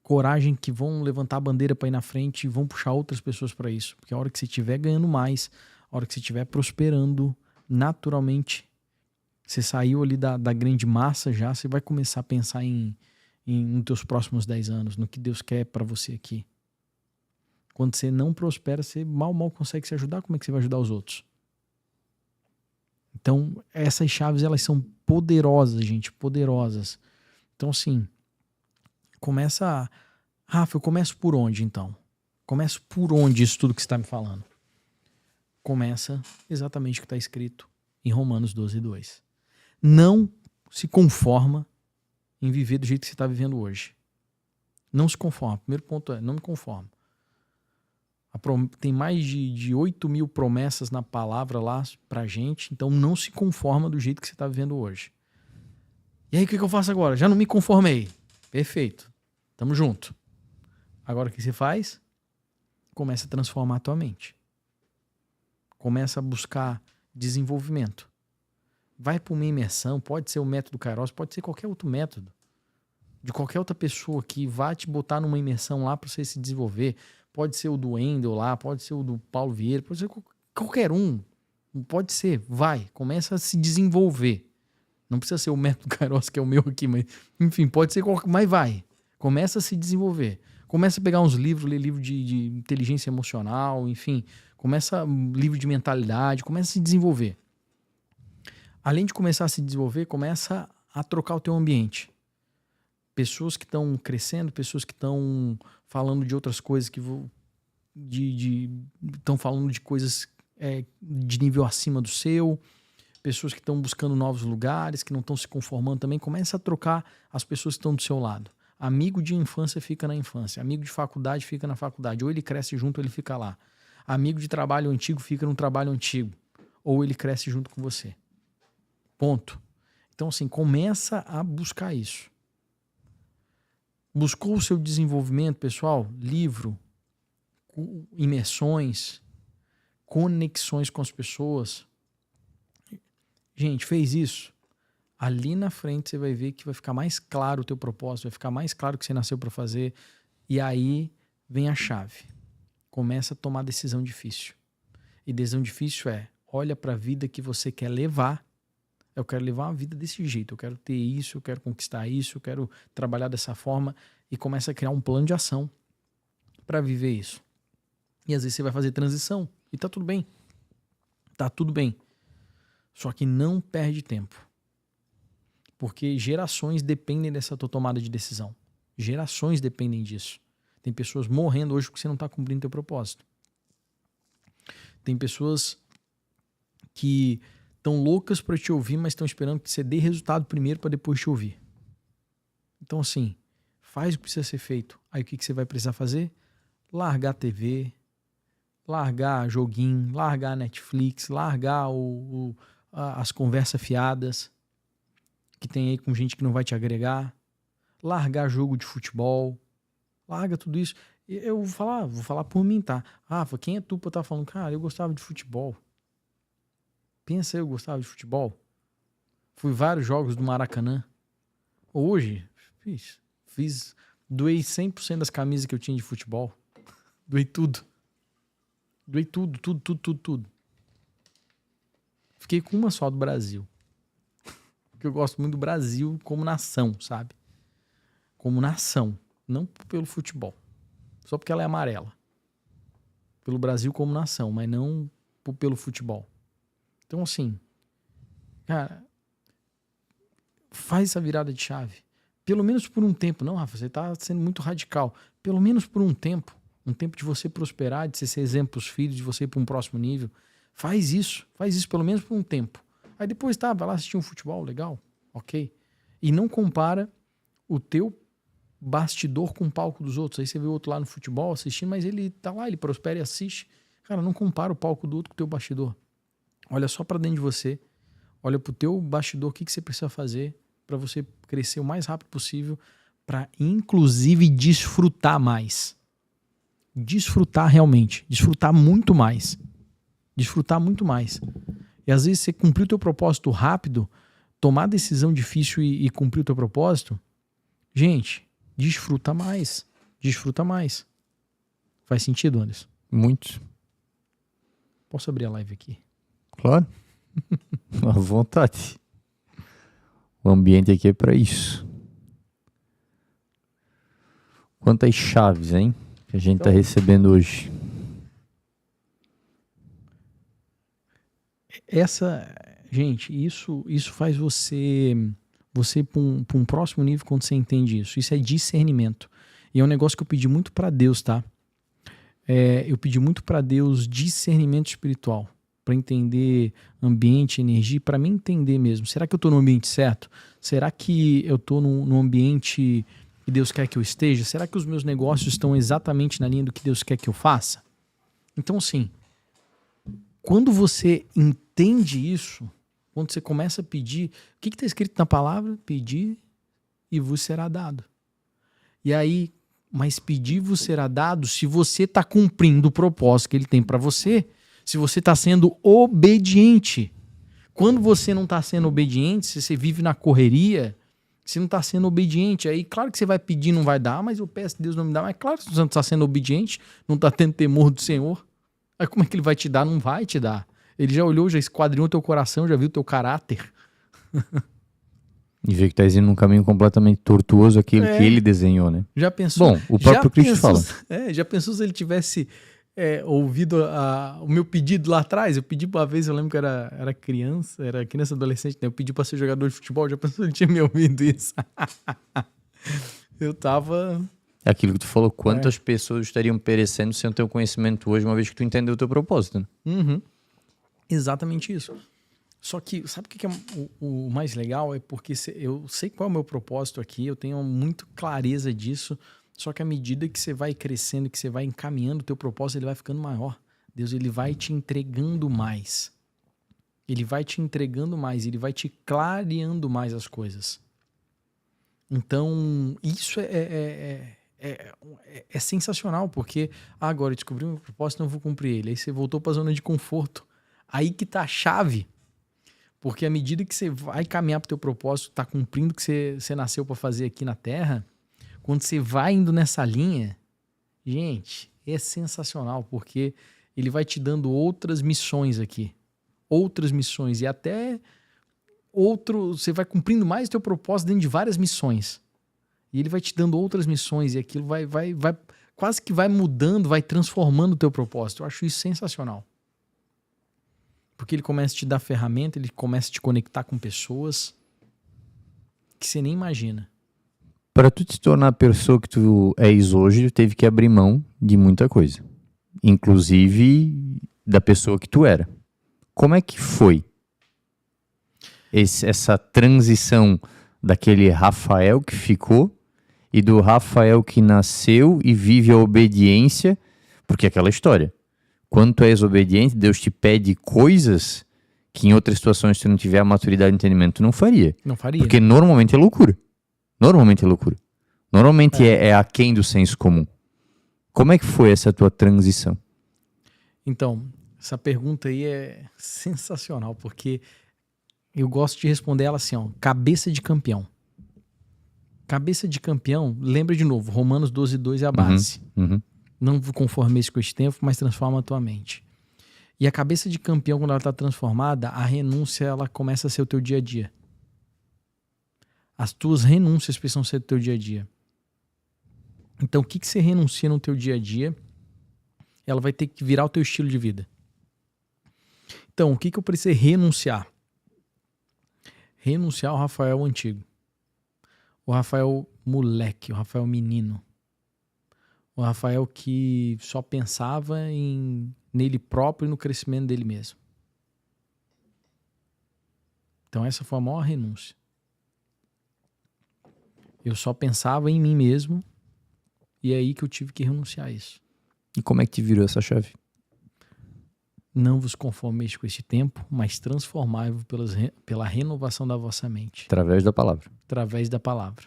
coragem, que vão levantar a bandeira para ir na frente e vão puxar outras pessoas para isso. Porque a hora que você estiver ganhando mais, a hora que você estiver prosperando, naturalmente, você saiu ali da grande massa já, você vai começar a pensar nos teus próximos 10 anos, no que Deus quer para você aqui. Quando você não prospera, você mal consegue se ajudar, como é que você vai ajudar os outros? Então, essas chaves, elas são poderosas, gente, poderosas. Então, assim, Rafa, eu começo por onde, então? Começo por onde isso tudo que você está me falando? Começa exatamente o que está escrito em Romanos 12:2. Não se conforma em viver do jeito que você está vivendo hoje. Não se conforma. O primeiro ponto é, não me conformo. Tem mais de 8.000 promessas na palavra lá pra gente, então não se conforma do jeito que você está vivendo hoje. E aí, o que eu faço agora? Já não me conformei. Perfeito. Tamo junto. Agora o que você faz? Começa a transformar a tua mente. Começa a buscar desenvolvimento. Vai para uma imersão, pode ser o método Kairos, pode ser qualquer outro método. De qualquer outra pessoa que vá te botar numa imersão lá para você se desenvolver. Pode ser o do Wendel lá, pode ser o do Paulo Vieira, pode ser qualquer um. Pode ser, vai, começa a se desenvolver. Não precisa ser o método Kairos, que é o meu aqui, mas enfim, pode ser qualquer, mas vai. Começa a se desenvolver. Começa a pegar uns livros, ler livro de inteligência emocional, enfim. Começa livro de mentalidade, começa a se desenvolver. Além de começar a se desenvolver, começa a trocar o teu ambiente. Pessoas que estão crescendo, pessoas que estão falando de outras coisas, que estão falando de coisas de nível acima do seu, pessoas que estão buscando novos lugares, que não estão se conformando também. Começa a trocar as pessoas que estão do seu lado. Amigo de infância fica na infância, amigo de faculdade fica na faculdade, ou ele cresce junto ou ele fica lá. Amigo de trabalho antigo fica no trabalho antigo, ou ele cresce junto com você. Ponto. Então, assim, começa a buscar isso. Buscou o seu desenvolvimento, pessoal? Livro, imersões, conexões com as pessoas. Gente, fez isso? Ali na frente você vai ver que vai ficar mais claro o teu propósito, vai ficar mais claro o que você nasceu para fazer. E aí vem a chave. Começa a tomar decisão difícil. E decisão difícil olha para a vida que você quer levar. Eu quero levar uma vida desse jeito, eu quero ter isso, eu quero conquistar isso, eu quero trabalhar dessa forma, e começa a criar um plano de ação para viver isso. E às vezes você vai fazer transição e tá tudo bem. Tá tudo bem. Só que não perde tempo. Porque gerações dependem dessa tua tomada de decisão. Gerações dependem disso. Tem pessoas morrendo hoje porque você não está cumprindo teu propósito. Tem pessoas que estão loucas para te ouvir, mas estão esperando que você dê resultado primeiro para depois te ouvir. Então, assim, faz o que precisa ser feito. Aí o que você vai precisar fazer? Largar a TV, largar joguinho, largar a Netflix, largar as conversas fiadas que tem aí com gente que não vai te agregar, largar jogo de futebol, larga tudo isso. Eu vou falar por mim, tá? Rafa, quem é tu pra estar falando? Cara, eu gostava de futebol. Pensa, eu gostava de futebol. Fui vários jogos do Maracanã. Hoje, doei 100% das camisas que eu tinha de futebol. Doei tudo. Doei tudo. Fiquei com uma só do Brasil. Porque eu gosto muito do Brasil como nação, sabe? Como nação. Não pelo futebol. Só porque ela é amarela. Pelo Brasil como nação, mas não pelo futebol. Então, assim, cara, faz essa virada de chave. Pelo menos por um tempo. Não, Rafa, você tá sendo muito radical. Pelo menos por um tempo. Um tempo de você prosperar, de você ser exemplo para os filhos, de você ir para um próximo nível. Faz isso pelo menos por um tempo. Aí depois vai lá assistir um futebol, legal, ok. E não compara o teu bastidor com o palco dos outros. Aí você vê o outro lá no futebol assistindo, mas ele tá lá, ele prospera e assiste. Cara, não compara o palco do outro com o teu bastidor. Olha só para dentro de você. Olha pro teu bastidor, o que você precisa fazer para você crescer o mais rápido possível, para inclusive desfrutar mais. Desfrutar realmente. Desfrutar muito mais. Desfrutar muito mais. E às vezes você cumprir o teu propósito rápido, tomar a decisão difícil e cumprir o teu propósito, gente, desfruta mais. Desfruta mais. Faz sentido, Anderson? Muito. Posso abrir a live aqui? Claro. À vontade. O ambiente aqui é para isso. Quantas chaves, hein? Que a gente tá recebendo hoje. Gente, isso faz você para um próximo nível quando você entende isso. Isso é discernimento. E é um negócio que eu pedi muito para Deus, tá? Eu pedi muito para Deus discernimento espiritual, para entender ambiente, energia, para mim entender mesmo. Será que eu estou no ambiente certo? Será que eu estou no ambiente que Deus quer que eu esteja? Será que os meus negócios estão exatamente na linha do que Deus quer que eu faça? Então, sim, quando você entende isso, quando você começa a pedir, o que está escrito na palavra? Pedir e vos será dado. E aí, mas pedir vos será dado se você está cumprindo o propósito que ele tem para você, se você está sendo obediente. Quando você não está sendo obediente, se você vive na correria, você não está sendo obediente. Aí, claro que você vai pedir, não vai dar, mas eu peço, Deus não me dá. Mas claro que você não está sendo obediente, não está tendo temor do Senhor. Aí como é que ele vai te dar? Não vai te dar. Ele já olhou, já esquadrinhou o teu coração, já viu o teu caráter. E vê que tá indo num caminho completamente tortuoso, aquilo que ele desenhou, né? Já pensou? Bom, o próprio Cristo fala. Já pensou se ele tivesse ouvido o meu pedido lá atrás? Eu pedi uma vez, eu lembro que era criança adolescente, né? Eu pedi pra ser jogador de futebol, já pensou se ele tinha me ouvido isso? Eu tava... É aquilo que tu falou, quantas pessoas estariam perecendo sem o teu conhecimento hoje, uma vez que tu entendeu o teu propósito, né? Uhum. Exatamente isso. Só que, sabe o que é o mais legal? É porque eu sei qual é o meu propósito aqui, eu tenho muito clareza disso, só que à medida que você vai crescendo, que você vai encaminhando o teu propósito, ele vai ficando maior. Deus, ele vai te entregando mais. Ele vai te entregando mais, ele vai te clareando mais as coisas. Então, isso é sensacional, porque agora eu descobri o meu propósito, não vou cumprir ele. Aí você voltou para a zona de conforto. Aí que tá a chave. Porque à medida que você vai caminhar para o teu propósito, tá cumprindo o que você nasceu para fazer aqui na Terra, quando você vai indo nessa linha, gente, é sensacional, porque ele vai te dando outras missões aqui. Outras missões. E até você vai cumprindo mais o teu propósito dentro de várias missões. E ele vai te dando outras missões e aquilo vai quase que vai mudando, vai transformando o teu propósito. Eu acho isso sensacional. Porque ele começa a te dar ferramenta, ele começa a te conectar com pessoas que você nem imagina. Para tu te tornar a pessoa que tu és hoje, tu teve que abrir mão de muita coisa. Inclusive da pessoa que tu era. Como é que foi essa transição daquele Rafael que ficou e do Rafael que nasceu e vive a obediência? Porque é aquela história. Quando tu és obediente, Deus te pede coisas que em outras situações, se tu não tiver a maturidade e entendimento, tu não faria. Não faria. Porque normalmente é loucura. Normalmente é loucura. Normalmente é aquém do senso comum. Como é que foi essa tua transição? Então, essa pergunta aí é sensacional, porque eu gosto de responder ela assim, ó, cabeça de campeão. Cabeça de campeão, lembra de novo, Romanos 12:2 é a base. Uhum. Não conformeis com este tempo, mas transforma a tua mente. E a cabeça de campeão, quando ela está transformada, a renúncia ela começa a ser o teu dia a dia. As tuas renúncias precisam ser o teu dia a dia. Então, o que você renuncia no teu dia a dia, ela vai ter que virar o teu estilo de vida. Então, o que eu precisei renunciar? Renunciar ao Rafael antigo. O Rafael moleque, o Rafael menino. O Rafael que só pensava nele próprio e no crescimento dele mesmo. Então essa foi a maior renúncia. Eu só pensava em mim mesmo e é aí que eu tive que renunciar a isso. E como é que te virou essa chave? Não vos conformeis com este tempo, mas transformai-vos pela renovação da vossa mente. Através da palavra. Através da palavra.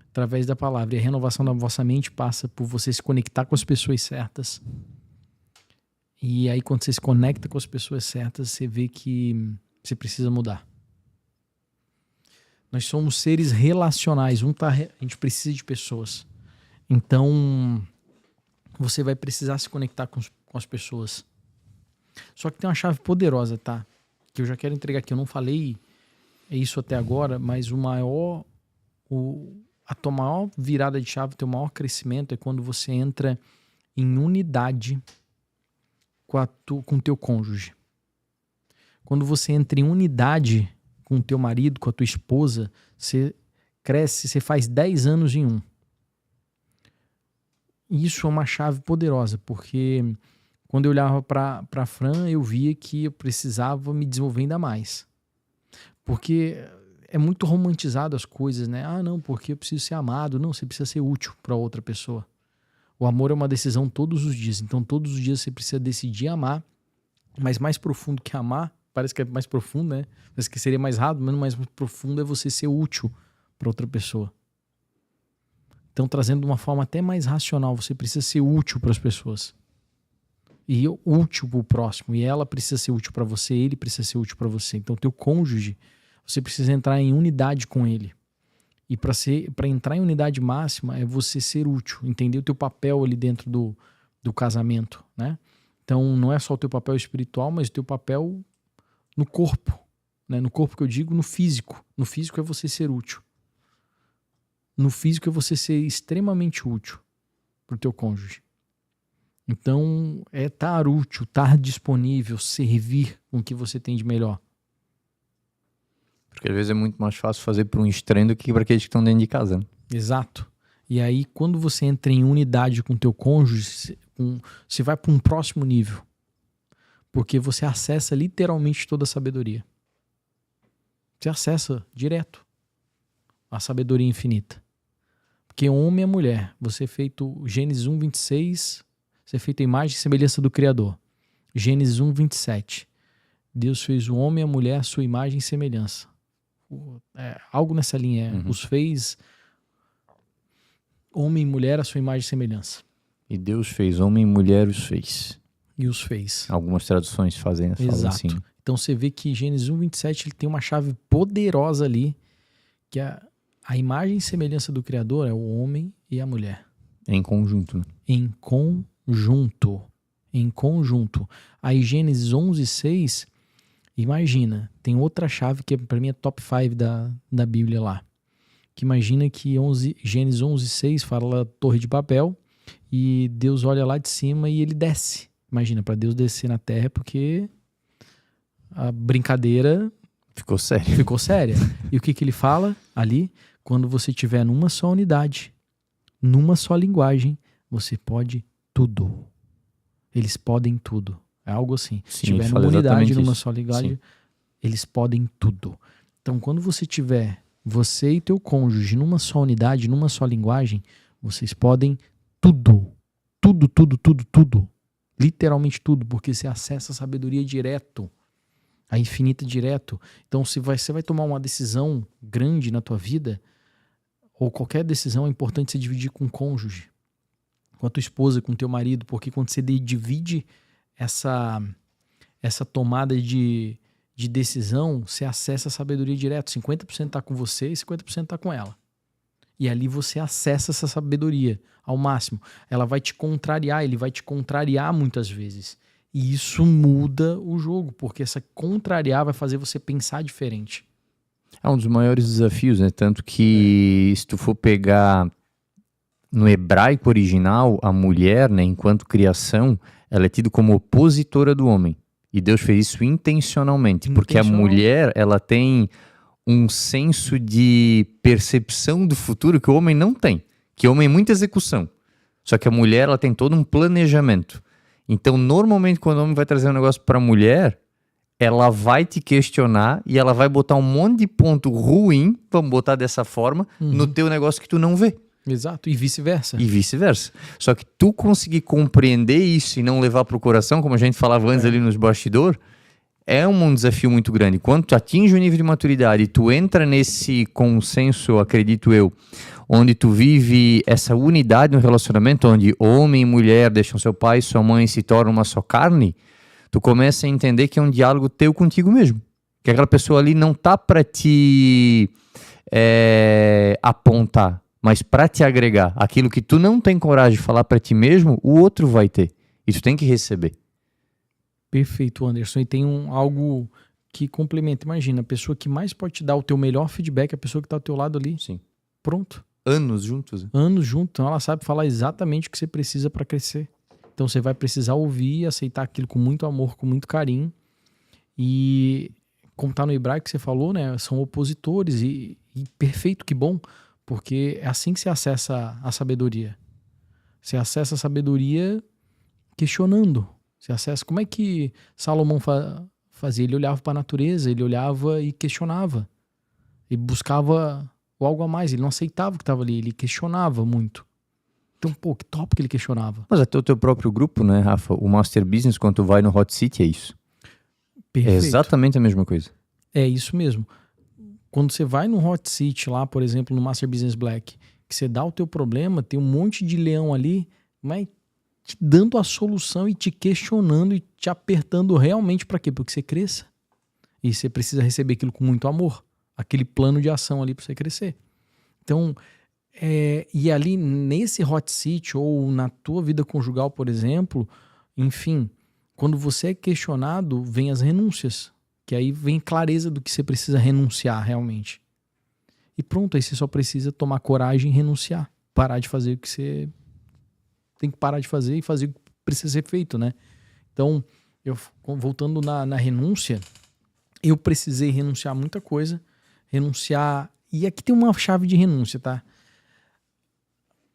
Através da palavra. E a renovação da vossa mente passa por você se conectar com as pessoas certas. E aí, quando você se conecta com as pessoas certas, você vê que você precisa mudar. Nós somos seres relacionais. A gente precisa de pessoas. Então, você vai precisar se conectar com as pessoas. Só que tem uma chave poderosa, tá? Que eu já quero entregar aqui. Eu não falei isso até agora, mas a tua maior virada de chave, o teu maior crescimento é quando você entra em unidade com o teu cônjuge. Quando você entra em unidade com o teu marido, com a tua esposa, você cresce, você faz 10 anos em um. Isso é uma chave poderosa, porque quando eu olhava para a Fran, eu via que eu precisava me desenvolver ainda mais. Porque é muito romantizado as coisas, né? Ah, não, porque eu preciso ser amado. Não, você precisa ser útil para outra pessoa. O amor é uma decisão todos os dias. Então, todos os dias você precisa decidir amar. Mas mais profundo que amar, parece que é mais profundo, né? Parece que seria mais rápido, mas mais profundo é você ser útil para outra pessoa. Então, trazendo de uma forma até mais racional, você precisa ser útil para as pessoas. E útil para o próximo. E ela precisa ser útil para você, ele precisa ser útil para você. Então, teu cônjuge, você precisa entrar em unidade com ele. E para entrar em unidade máxima é você ser útil, entender o teu papel ali dentro do casamento, né? Então, não é só o teu papel espiritual, mas o teu papel no corpo, né? No corpo que eu digo, no físico. No físico é você ser útil. No físico é você ser extremamente útil para o teu cônjuge. Então, é estar útil, estar disponível, servir com o que você tem de melhor. Porque às vezes é muito mais fácil fazer para um estranho do que para aqueles que estão dentro de casa. Né? Exato. E aí, quando você entra em unidade com o teu cônjuge, você vai para um próximo nível. Porque você acessa literalmente toda a sabedoria. Você acessa direto a sabedoria infinita. Porque homem e mulher, você é feito, Gênesis 1:26, você é feito a imagem e semelhança do Criador. Gênesis 1:27, Deus fez o homem e a mulher a sua imagem e semelhança. Algo nessa linha, os fez homem e mulher a sua imagem e semelhança. E Deus fez homem e mulher os fez. E os fez. Algumas traduções fazem Exato. Assim. Então você vê que Gênesis 1:27 ele tem uma chave poderosa ali, que a imagem e semelhança do Criador é o homem e a mulher. Em conjunto, né? Em conjunto. Em conjunto. Aí Gênesis 11:6, imagina, tem outra chave que para mim é top 5 da Bíblia lá. Que imagina que Gênesis 11:6 fala torre de papel e Deus olha lá de cima e ele desce. Imagina, para Deus descer na terra porque a brincadeira ficou séria. E o que ele fala ali? Quando você estiver numa só unidade, numa só linguagem, você pode tudo. Eles podem tudo. É algo assim. Se estiver numa unidade, numa só linguagem, sim, eles podem tudo. Então, quando você tiver você e teu cônjuge numa só unidade, numa só linguagem, vocês podem tudo. Tudo, tudo, tudo, tudo. Literalmente tudo, porque você acessa a sabedoria direto. A infinita direto. Então, se você vai tomar uma decisão grande na tua vida, ou qualquer decisão, é importante você dividir com o cônjuge, com a tua esposa, com o teu marido, porque quando você divide essa tomada de decisão, você acessa a sabedoria direto. 50% está com você e 50% está com ela. E ali você acessa essa sabedoria ao máximo. Ela vai te contrariar, ele vai te contrariar muitas vezes. E isso muda o jogo, porque essa contrariar vai fazer você pensar diferente. É um dos maiores desafios, né? Tanto que se tu for pegar no hebraico original, a mulher, né, enquanto criação, ela é tida como opositora do homem. E Deus fez isso intencionalmente, porque a mulher, ela tem um senso de percepção do futuro que o homem não tem. Que o homem é muita execução. Só que a mulher, ela tem todo um planejamento. Então, normalmente, quando o homem vai trazer um negócio para a mulher, ela vai te questionar e ela vai botar um monte de ponto ruim, vamos botar dessa forma, no teu negócio que tu não vê. Exato, e vice-versa. E vice-versa. Só que tu conseguir compreender isso e não levar para o coração, como a gente falava antes ali nos bastidores, é um desafio muito grande. Quando tu atinge o nível de maturidade e tu entra nesse consenso, acredito eu, onde tu vive essa unidade no relacionamento, onde homem e mulher deixam seu pai e sua mãe e se tornam uma só carne, tu começa a entender que é um diálogo teu contigo mesmo. Que aquela pessoa ali não tá para te apontar, mas para te agregar. Aquilo que tu não tem coragem de falar para ti mesmo, o outro vai ter. E tu tem que receber. Perfeito, Anderson. E tem algo que complementa. Imagina, a pessoa que mais pode te dar o teu melhor feedback é a pessoa que está ao teu lado ali. Sim. Pronto. Anos juntos. Né? Anos juntos. Então ela sabe falar exatamente o que você precisa para crescer. Então você vai precisar ouvir e aceitar aquilo com muito amor, com muito carinho. E como tá no hebraico que você falou, né? São opositores e perfeito, que bom. Porque é assim que você acessa a sabedoria. Você acessa a sabedoria questionando. Você acessa como é que Salomão fazia. Ele olhava para a natureza, ele olhava e questionava. Ele buscava algo a mais. Ele não aceitava o que estava ali, ele questionava muito. Então, pô, que top que ele questionava. Mas até o teu próprio grupo, né, Rafa? O Master Business, quando tu vai no Hot Seat, é isso. Perfeito. É exatamente a mesma coisa. É isso mesmo. Quando você vai no Hot Seat lá, por exemplo, no Master Business Black, que você dá o teu problema, tem um monte de leão ali, mas te dando a solução e te questionando e te apertando realmente para quê? Para que você cresça. E você precisa receber aquilo com muito amor. Aquele plano de ação ali para você crescer. Então, e ali nesse hot seat ou na tua vida conjugal, por exemplo, enfim, quando você é questionado, vem as renúncias. Que aí vem clareza do que você precisa renunciar realmente. E pronto, aí você só precisa tomar coragem e renunciar. Parar de fazer o que você tem que parar de fazer e fazer o que precisa ser feito, né? Então, voltando na renúncia, eu precisei renunciar a muita coisa. Renunciar... E aqui tem uma chave de renúncia, tá?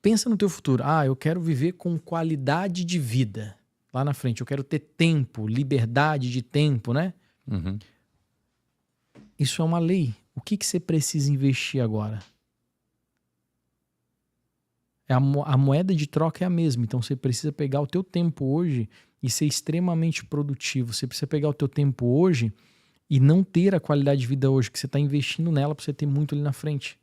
Pensa no teu futuro. Eu quero viver com qualidade de vida. Lá na frente, eu quero ter tempo, liberdade de tempo, né? Uhum. Isso é uma lei. O que você precisa investir agora? A moeda de troca é a mesma. Então você precisa pegar o teu tempo hoje e ser extremamente produtivo. Você precisa pegar o teu tempo hoje e não ter a qualidade de vida hoje, que você está investindo nela para você ter muito ali na frente.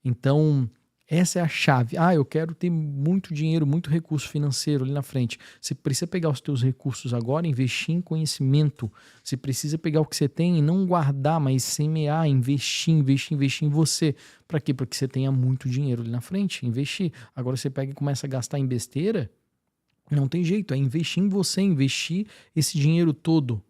Então, essa é a chave. Eu quero ter muito dinheiro, muito recurso financeiro ali na frente. Você precisa pegar os teus recursos agora, investir em conhecimento. Você precisa pegar o que você tem e não guardar, mas semear, investir em você. Para quê? Para que você tenha muito dinheiro ali na frente. Investir. Agora você pega e começa a gastar em besteira. Não tem jeito. É investir em você, investir esse dinheiro todo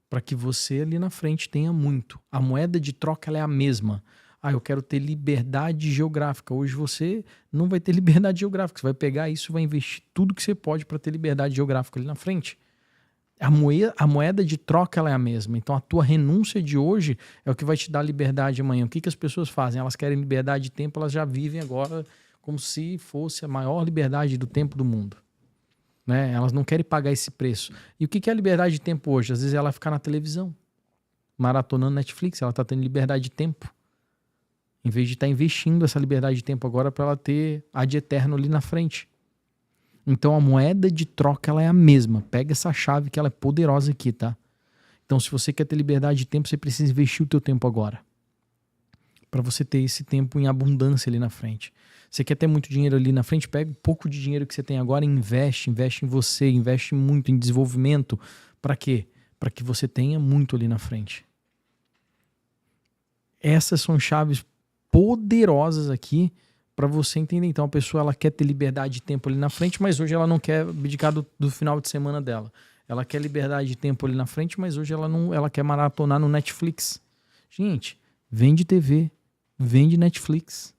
para que você ali na frente tenha muito. A moeda de troca ela é a mesma. Eu quero ter liberdade geográfica. Hoje você não vai ter liberdade geográfica. Você vai pegar isso e vai investir tudo que você pode para ter liberdade geográfica ali na frente. A moeda de troca ela é a mesma. Então a tua renúncia de hoje é o que vai te dar liberdade amanhã. O que as pessoas fazem? Elas querem liberdade de tempo, elas já vivem agora como se fosse a maior liberdade do tempo do mundo. Né? Elas não querem pagar esse preço. E o que é a liberdade de tempo hoje? Às vezes ela ficar na televisão, maratonando Netflix, ela está tendo liberdade de tempo. Em vez de estar investindo essa liberdade de tempo agora para ela ter ad eterno ali na frente. Então a moeda de troca ela é a mesma. Pega essa chave que ela é poderosa aqui, tá? Então se você quer ter liberdade de tempo, você precisa investir o teu tempo agora. Para você ter esse tempo em abundância ali na frente. Você quer ter muito dinheiro ali na frente? Pega um pouco de dinheiro que você tem agora e investe em você, investe muito em desenvolvimento. Para quê? Para que você tenha muito ali na frente. Essas são chaves poderosas aqui para você entender. Então a pessoa ela quer ter liberdade de tempo ali na frente, mas hoje ela não quer abdicar do final de semana dela. Ela quer liberdade de tempo ali na frente, mas hoje ela quer maratonar no Netflix. Gente, vende TV, vende Netflix.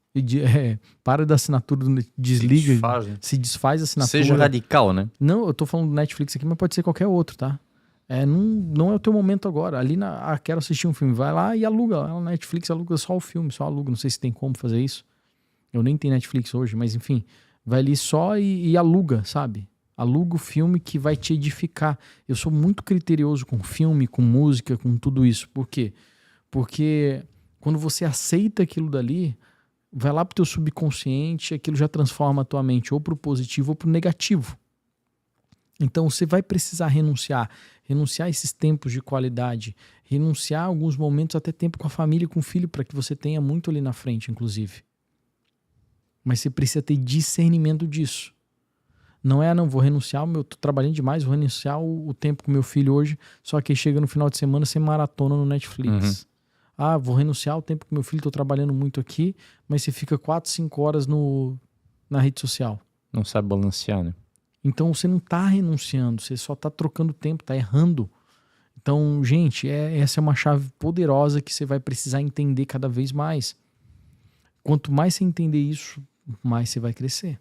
Para da assinatura, desliga, se desfaz a assinatura. Seja radical, né? Não, eu tô falando do Netflix aqui, mas pode ser qualquer outro, tá? Não é o teu momento agora. Ali quero assistir um filme. Vai lá e aluga. Na Netflix aluga só o filme, só aluga. Não sei se tem como fazer isso. Eu nem tenho Netflix hoje, mas enfim. Vai ali só e aluga, sabe? Aluga o filme que vai te edificar. Eu sou muito criterioso com filme, com música, com tudo isso. Por quê? Porque quando você aceita aquilo dali, vai lá pro teu subconsciente, aquilo já transforma a tua mente ou pro positivo ou pro negativo. Então você vai precisar renunciar a esses tempos de qualidade, renunciar a alguns momentos, até tempo com a família e com o filho, para que você tenha muito ali na frente, inclusive. Mas você precisa ter discernimento disso. Não é, não, vou renunciar, tô trabalhando demais, vou renunciar o tempo com meu filho hoje, só que aí chega no final de semana sem maratona no Netflix. Vou renunciar o tempo com meu filho, tô trabalhando muito aqui, mas você fica 4, 5 horas na rede social. Não sabe balancear, né? Então você não tá renunciando, você só tá trocando tempo, tá errando. Então, gente, essa é uma chave poderosa que você vai precisar entender cada vez mais. Quanto mais você entender isso, mais você vai crescer.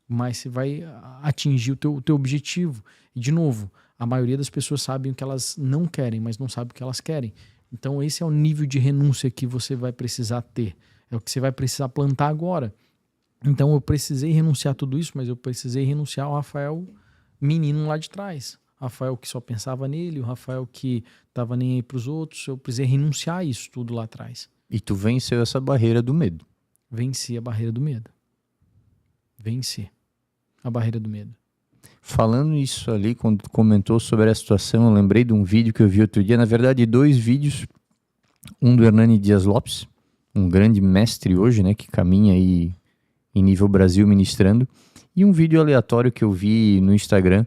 Mais você vai atingir o teu objetivo. E, de novo, a maioria das pessoas sabem o que elas não querem, mas não sabem o que elas querem. Então, esse é o nível de renúncia que você vai precisar ter. É o que você vai precisar plantar agora. Então, eu precisei renunciar a tudo isso, mas eu precisei renunciar ao Rafael menino lá de trás. Rafael que só pensava nele, o Rafael que estava nem aí para os outros. Eu precisei renunciar a isso tudo lá atrás. E tu venceu essa barreira do medo. Venci a barreira do medo. Venci a barreira do medo. Falando isso ali, quando tu comentou sobre a situação, eu lembrei de um vídeo que eu vi outro dia. Na verdade, 2 vídeos. Um do Hernani Dias Lopes, um grande mestre hoje, né, que caminha aí em nível Brasil ministrando. E um vídeo aleatório que eu vi no Instagram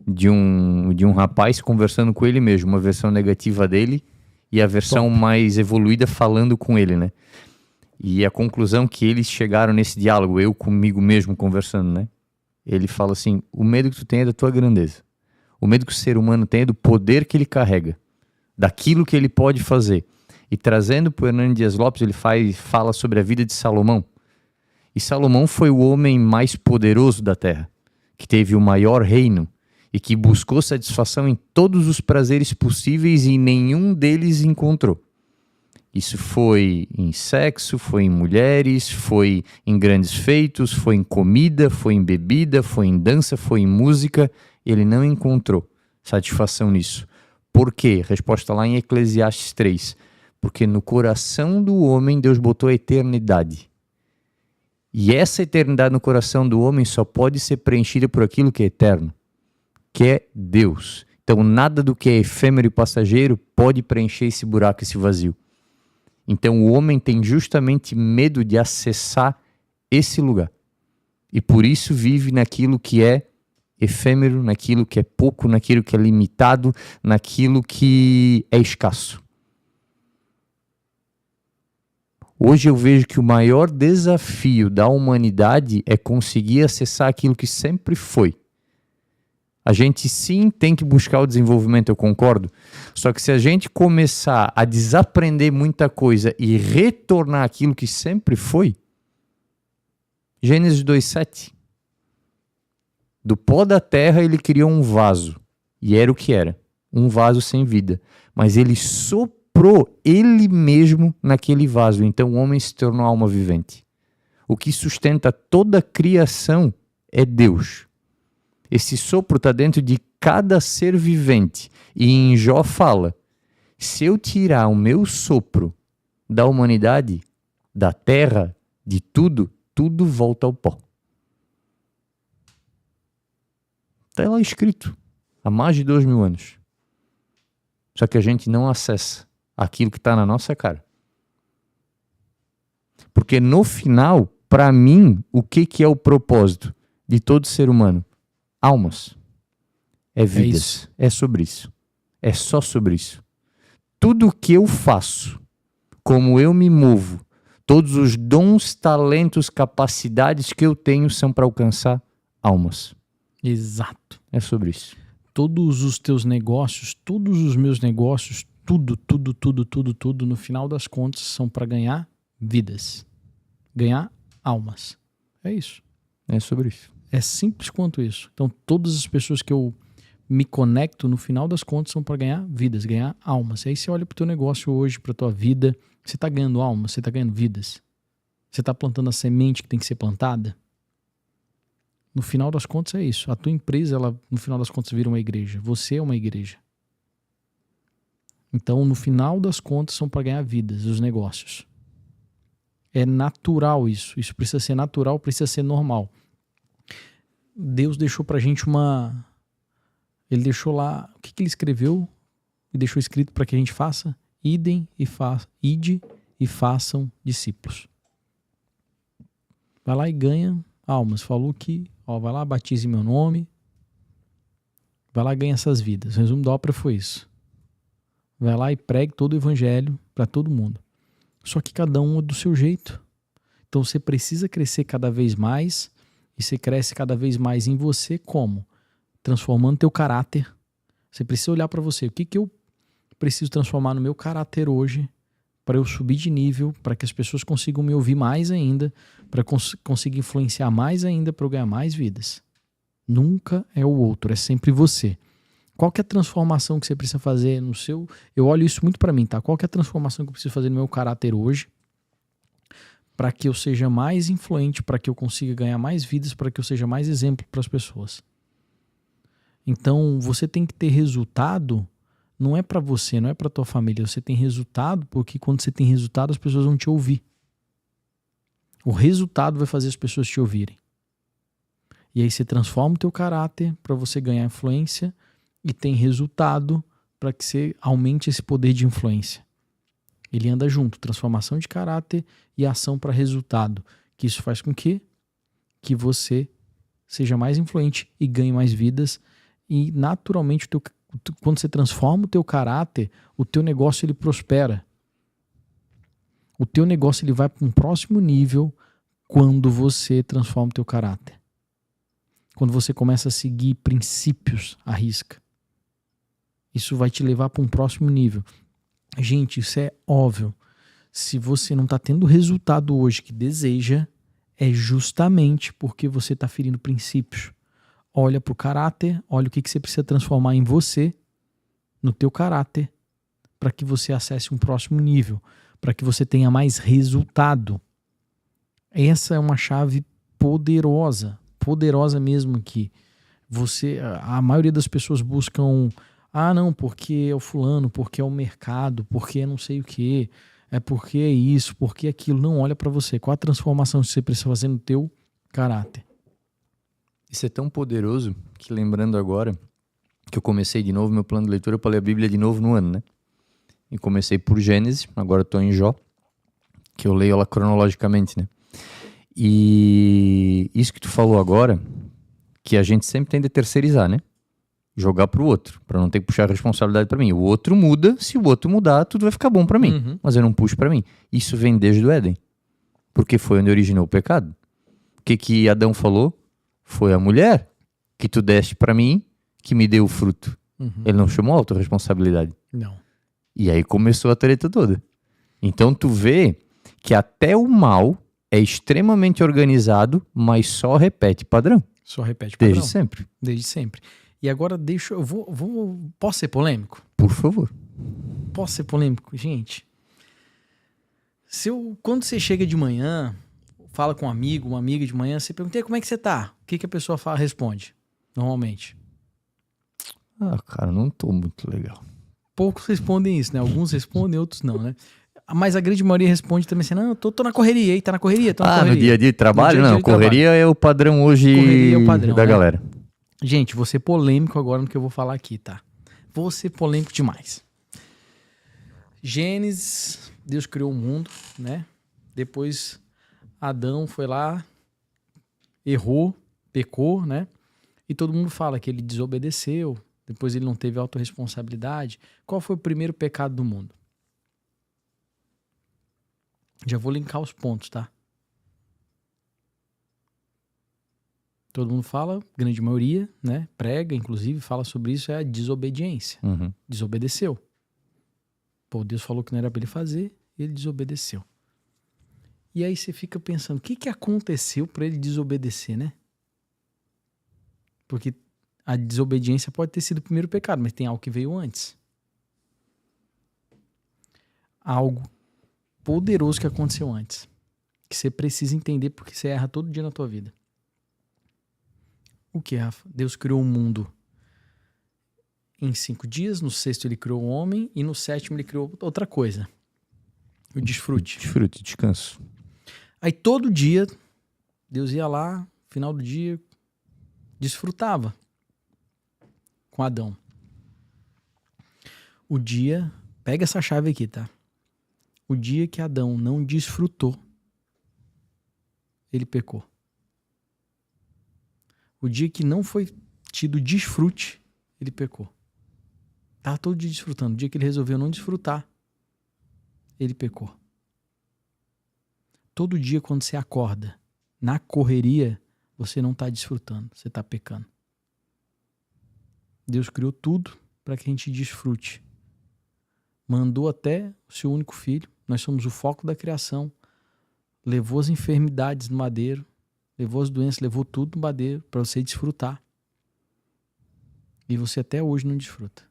de um rapaz conversando com ele mesmo. Uma versão negativa dele e a versão mais evoluída falando com ele, né? E a conclusão que eles chegaram nesse diálogo, eu comigo mesmo conversando, né? Ele fala assim, o medo que tu tem é da tua grandeza. O medo que o ser humano tem é do poder que ele carrega, daquilo que ele pode fazer. E trazendo para o Hernani Dias Lopes, ele fala sobre a vida de Salomão. E Salomão foi o homem mais poderoso da terra, que teve o maior reino e que buscou satisfação em todos os prazeres possíveis e nenhum deles encontrou. Isso foi em sexo, foi em mulheres, foi em grandes feitos, foi em comida, foi em bebida, foi em dança, foi em música. Ele não encontrou satisfação nisso. Por quê? Resposta lá em Eclesiastes 3. Porque no coração do homem Deus botou a eternidade. E essa eternidade no coração do homem só pode ser preenchida por aquilo que é eterno, que é Deus. Então nada do que é efêmero e passageiro pode preencher esse buraco, esse vazio. Então o homem tem justamente medo de acessar esse lugar. E por isso vive naquilo que é efêmero, naquilo que é pouco, naquilo que é limitado, naquilo que é escasso. Hoje eu vejo que o maior desafio da humanidade é conseguir acessar aquilo que sempre foi. A gente sim tem que buscar o desenvolvimento, eu concordo. Só que se a gente começar a desaprender muita coisa e retornar aquilo que sempre foi, Gênesis 2:7. Do pó da terra ele criou um vaso. E era o que era. Um vaso sem vida. Mas ele soprou ele mesmo naquele vaso. Então o homem se tornou alma vivente. O que sustenta toda a criação é Deus. Esse sopro está dentro de cada ser vivente. E em Jó fala, se eu tirar o meu sopro da humanidade, da terra, de tudo, tudo volta ao pó. Está lá escrito, há mais de 2000 anos. Só que a gente não acessa aquilo que está na nossa cara. Porque no final, para mim, o que é o propósito de todo ser humano? Almas. É vidas. É sobre isso. É só sobre isso. Tudo que eu faço, como eu me movo, todos os dons, talentos, capacidades que eu tenho são para alcançar almas. Exato. É sobre isso. Todos os teus negócios, todos os meus negócios, tudo, no final das contas, são para ganhar vidas. Ganhar almas. É isso. É sobre isso. É simples quanto isso. Então, todas as pessoas que eu me conecto, no final das contas, são para ganhar vidas, ganhar almas. E aí você olha para o teu negócio hoje, para a tua vida, você está ganhando almas, você está ganhando vidas. Você está plantando a semente que tem que ser plantada. No final das contas é isso. A tua empresa, ela, no final das contas, vira uma igreja. Você é uma igreja. Então, no final das contas, são para ganhar vidas, os negócios. É natural isso. Isso precisa ser natural, precisa ser normal. Deus deixou pra gente uma... Ele deixou lá... O que ele escreveu? E deixou escrito para que a gente faça? Ide e façam discípulos. Vai lá e ganha almas. Falou que, vai lá, batize meu nome. Vai lá e ganha essas vidas. O resumo da ópera foi isso. Vai lá e pregue todo o evangelho para todo mundo. Só que cada um é do seu jeito. Então você precisa crescer cada vez mais. E você cresce cada vez mais em você como? Transformando teu caráter. Você precisa olhar para você. O que eu preciso transformar no meu caráter hoje para eu subir de nível, para que as pessoas consigam me ouvir mais ainda, para conseguir influenciar mais ainda, para eu ganhar mais vidas. Nunca é o outro, é sempre você. Qual que é a transformação que você precisa fazer no seu... Eu olho isso muito para mim, tá? Qual que é a transformação que eu preciso fazer no meu caráter hoje para que eu seja mais influente, para que eu consiga ganhar mais vidas, para que eu seja mais exemplo para as pessoas? Então, você tem que ter resultado, não é para você, não é para tua família. Você tem resultado porque quando você tem resultado, as pessoas vão te ouvir. O resultado vai fazer as pessoas te ouvirem. E aí você transforma o teu caráter para você ganhar influência e tem resultado para que você aumente esse poder de influência. Ele anda junto, transformação de caráter e ação para resultado. Que isso faz com que você seja mais influente e ganhe mais vidas. E naturalmente, quando você transforma o teu caráter, o teu negócio ele prospera. O teu negócio ele vai para um próximo nível quando você transforma o teu caráter. Quando você começa a seguir princípios à risca. Isso vai te levar para um próximo nível. Gente, isso é óbvio. Se você não está tendo o resultado hoje que deseja, é justamente porque você está ferindo princípios. Olha para o caráter, olha o que você precisa transformar em você, no teu caráter, para que você acesse um próximo nível, para que você tenha mais resultado. Essa é uma chave poderosa mesmo que a maioria das pessoas buscam, não, porque é o fulano, porque é o mercado, porque é não sei o que, é porque é isso, porque é aquilo. Não, olha para você, qual a transformação que você precisa fazer no teu caráter. Isso é tão poderoso que, lembrando agora que eu comecei de novo meu plano de leitura para ler a Bíblia de novo no ano, né? E comecei por Gênesis, agora estou em Jó, que eu leio ela cronologicamente, né? E isso que tu falou agora, que a gente sempre tende a terceirizar, né? Jogar pro outro, para não ter que puxar a responsabilidade para mim. O outro muda, se o outro mudar, tudo vai ficar bom para mim, mas eu não puxo para mim. Isso vem desde o Éden, porque foi onde originou o pecado. O que Adão falou? Foi a mulher que tu deste para mim, que me deu o fruto. Ele não chamou a autorresponsabilidade. Não. E aí começou a treta toda. Então tu vê que até o mal é extremamente organizado, mas só repete padrão. Só repete padrão. Desde sempre. Desde sempre. E agora posso ser polêmico? Por favor. Posso ser polêmico? Gente, quando você chega de manhã, fala com um amigo, uma amiga de manhã, você pergunta, como é que você tá? O que a pessoa responde, normalmente? Cara, não tô muito legal. Poucos respondem isso, né? Alguns respondem, outros não, né? Mas a grande maioria responde também assim, não, tô na correria, tá na correria, tô na correria. No dia a dia de trabalho? Não, correria é o padrão hoje correria é o padrão, da né? galera. Gente, vou ser polêmico agora no que eu vou falar aqui, tá? Vou ser polêmico demais. Gênesis, Deus criou o mundo, né? Depois Adão foi lá, errou, pecou, né? E todo mundo fala que ele desobedeceu, depois ele não teve autorresponsabilidade. Qual foi o primeiro pecado do mundo? Já vou linkar os pontos, tá? Todo mundo fala, grande maioria, né? Prega, inclusive, fala sobre isso, é a desobediência. Desobedeceu. Pô, Deus falou que não era para ele fazer, ele desobedeceu. E aí você fica pensando, o que aconteceu para ele desobedecer, né? Porque a desobediência pode ter sido o primeiro pecado, mas tem algo que veio antes. Algo poderoso que aconteceu antes. Que você precisa entender porque você erra todo dia na tua vida. O que, Rafa? Deus criou o mundo em 5 dias, no 6º ele criou o homem e no 7º ele criou outra coisa. O desfrute. Desfrute, descanso. Aí todo dia, Deus ia lá, final do dia, desfrutava com Adão. O dia, pega essa chave aqui, tá? O dia que Adão não desfrutou, ele pecou. O dia que não foi tido desfrute, ele pecou. Estava todo dia desfrutando. O dia que ele resolveu não desfrutar, ele pecou. Todo dia quando você acorda, na correria, você não está desfrutando, você está pecando. Deus criou tudo para que a gente desfrute. Mandou até o seu único filho, nós somos o foco da criação, levou as enfermidades no madeiro, levou as doenças, levou tudo no madeiro para você desfrutar. E você até hoje não desfruta.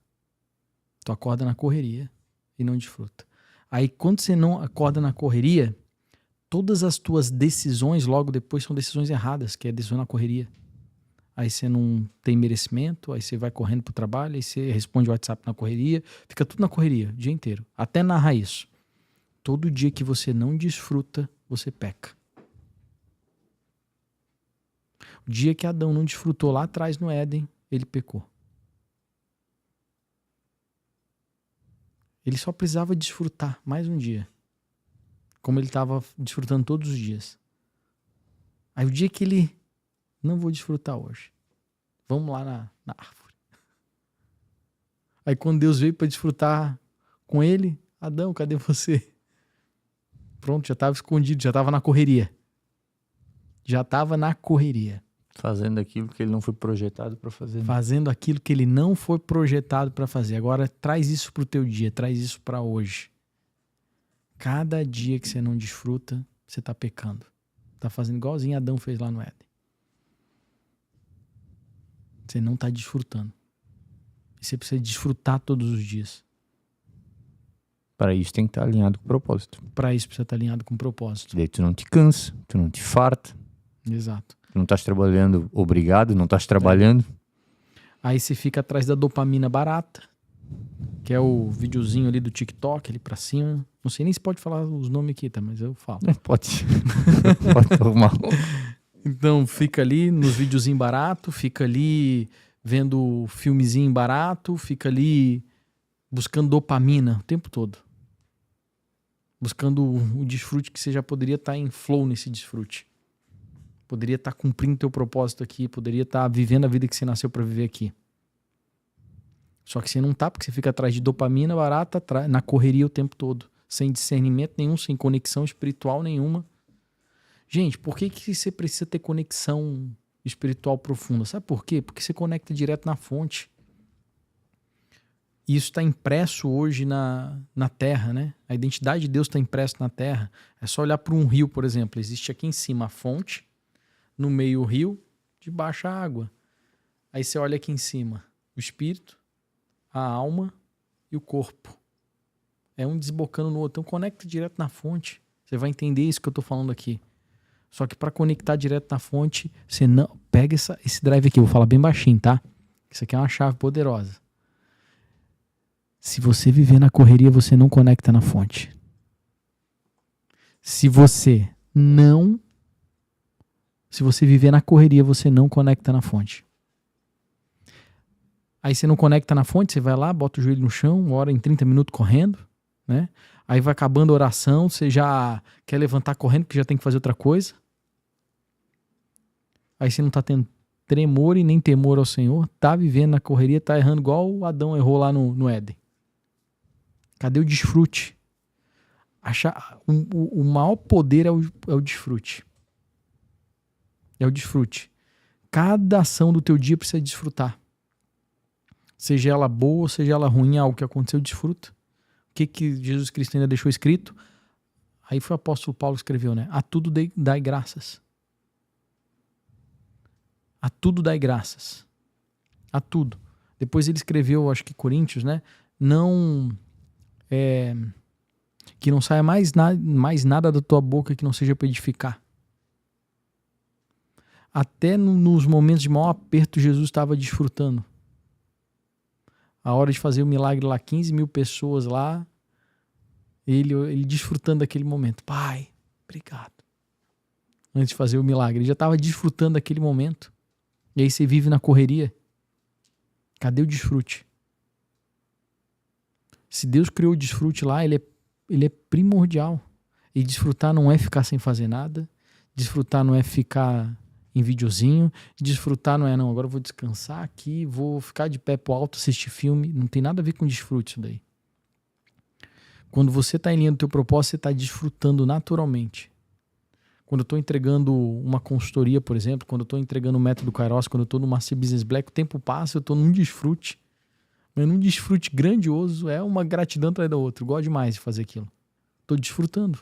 Tu acorda na correria e não desfruta. Aí quando você não acorda na correria, todas as tuas decisões logo depois são decisões erradas, que é decisão na correria. Aí você não tem merecimento, aí você vai correndo pro trabalho, aí você responde o WhatsApp na correria, fica tudo na correria, o dia inteiro. Até narrar isso. Todo dia que você não desfruta, você peca. O dia que Adão não desfrutou lá atrás no Éden, ele pecou. Ele só precisava desfrutar mais um dia. Como ele estava desfrutando todos os dias. Aí o dia que ele... Não vou desfrutar hoje. Vamos lá na árvore. Aí quando Deus veio para desfrutar com ele, Adão, cadê você? Pronto, já estava escondido, já estava na correria. Já estava na correria. Fazendo aquilo que ele não foi projetado para fazer. Fazendo aquilo que ele não foi projetado para fazer. Agora traz isso para o teu dia, traz isso para hoje. Cada dia que você não desfruta, você está pecando. Está fazendo igualzinho Adão fez lá no Éden. Você não está desfrutando. E você precisa desfrutar todos os dias. Para isso tem que estar alinhado com o propósito. Para isso precisa estar alinhado com o propósito. Daí tu não te cansa, tu não te farta. Exato. Tu não estás trabalhando obrigado, não estás trabalhando. Aí você fica atrás da dopamina barata, que é o videozinho ali do TikTok, ali pra cima. Não sei nem se pode falar os nomes aqui, tá? Mas eu falo. Pode. Pode tomar. Então fica ali nos videozinhos barato, fica ali vendo filmezinho barato, fica ali buscando dopamina o tempo todo. Buscando o desfrute que você já poderia estar em flow nesse desfrute. Poderia estar cumprindo teu propósito aqui, poderia estar vivendo a vida que você nasceu para viver aqui. Só que você não tá, porque você fica atrás de dopamina barata, na correria o tempo todo, sem discernimento nenhum, sem conexão espiritual nenhuma. Gente, por que você precisa ter conexão espiritual profunda? Sabe por quê? Porque você conecta direto na fonte. E isso está impresso hoje na Terra, né? A identidade de Deus está impressa na Terra. É só olhar para um rio, por exemplo. Existe aqui em cima a fonte, no meio o rio, de baixo a água. Aí você olha aqui em cima o espírito, a alma e o corpo. É um desbocando no outro. Então conecta direto na fonte. Você vai entender isso que eu estou falando aqui. Só que para conectar direto na fonte, você não pega esse drive aqui. Eu vou falar bem baixinho, tá? Isso aqui é uma chave poderosa. Se você viver na correria, você não conecta na fonte. Se você viver na correria, você não conecta na fonte. Aí você não conecta na fonte, você vai lá, bota o joelho no chão, ora em 30 minutos correndo, né? Aí vai acabando a oração, você já quer levantar correndo, porque já tem que fazer outra coisa. Aí você não está tendo tremor e nem temor ao Senhor, tá vivendo na correria, tá errando igual o Adão errou lá no Éden. Cadê o desfrute? O maior poder é o desfrute. É o desfrute. Cada ação do teu dia precisa desfrutar. Seja ela boa, seja ela ruim, algo que aconteceu, desfruta. O que Jesus Cristo ainda deixou escrito? Aí foi o apóstolo Paulo que escreveu, né? A tudo dai graças. A tudo dai graças. A tudo. Depois ele escreveu, acho que Coríntios, né? Que não saia mais nada da tua boca que não seja para edificar. Até nos momentos de maior aperto, Jesus estava desfrutando. A hora de fazer o milagre lá, 15 mil pessoas lá, ele desfrutando daquele momento. Pai, obrigado. antes de fazer o milagre. Ele já estava desfrutando daquele momento. E aí você vive na correria. Cadê o desfrute? Se Deus criou o desfrute lá, ele é primordial. E desfrutar não é ficar sem fazer nada. Desfrutar não é ficar em videozinho. Desfrutar não é, não, agora eu vou descansar aqui, vou ficar de pé pro alto, assistir filme. Não tem nada a ver com desfrute isso daí. Quando você está em linha do teu propósito, você está desfrutando naturalmente. Quando eu estou entregando uma consultoria, por exemplo, quando eu estou entregando o método Kairos, quando eu estou no Master Business Black, o tempo passa, eu estou num desfrute. Mas num desfrute grandioso, é uma gratidão atrás da outra. Eu gosto demais de fazer aquilo. Estou desfrutando.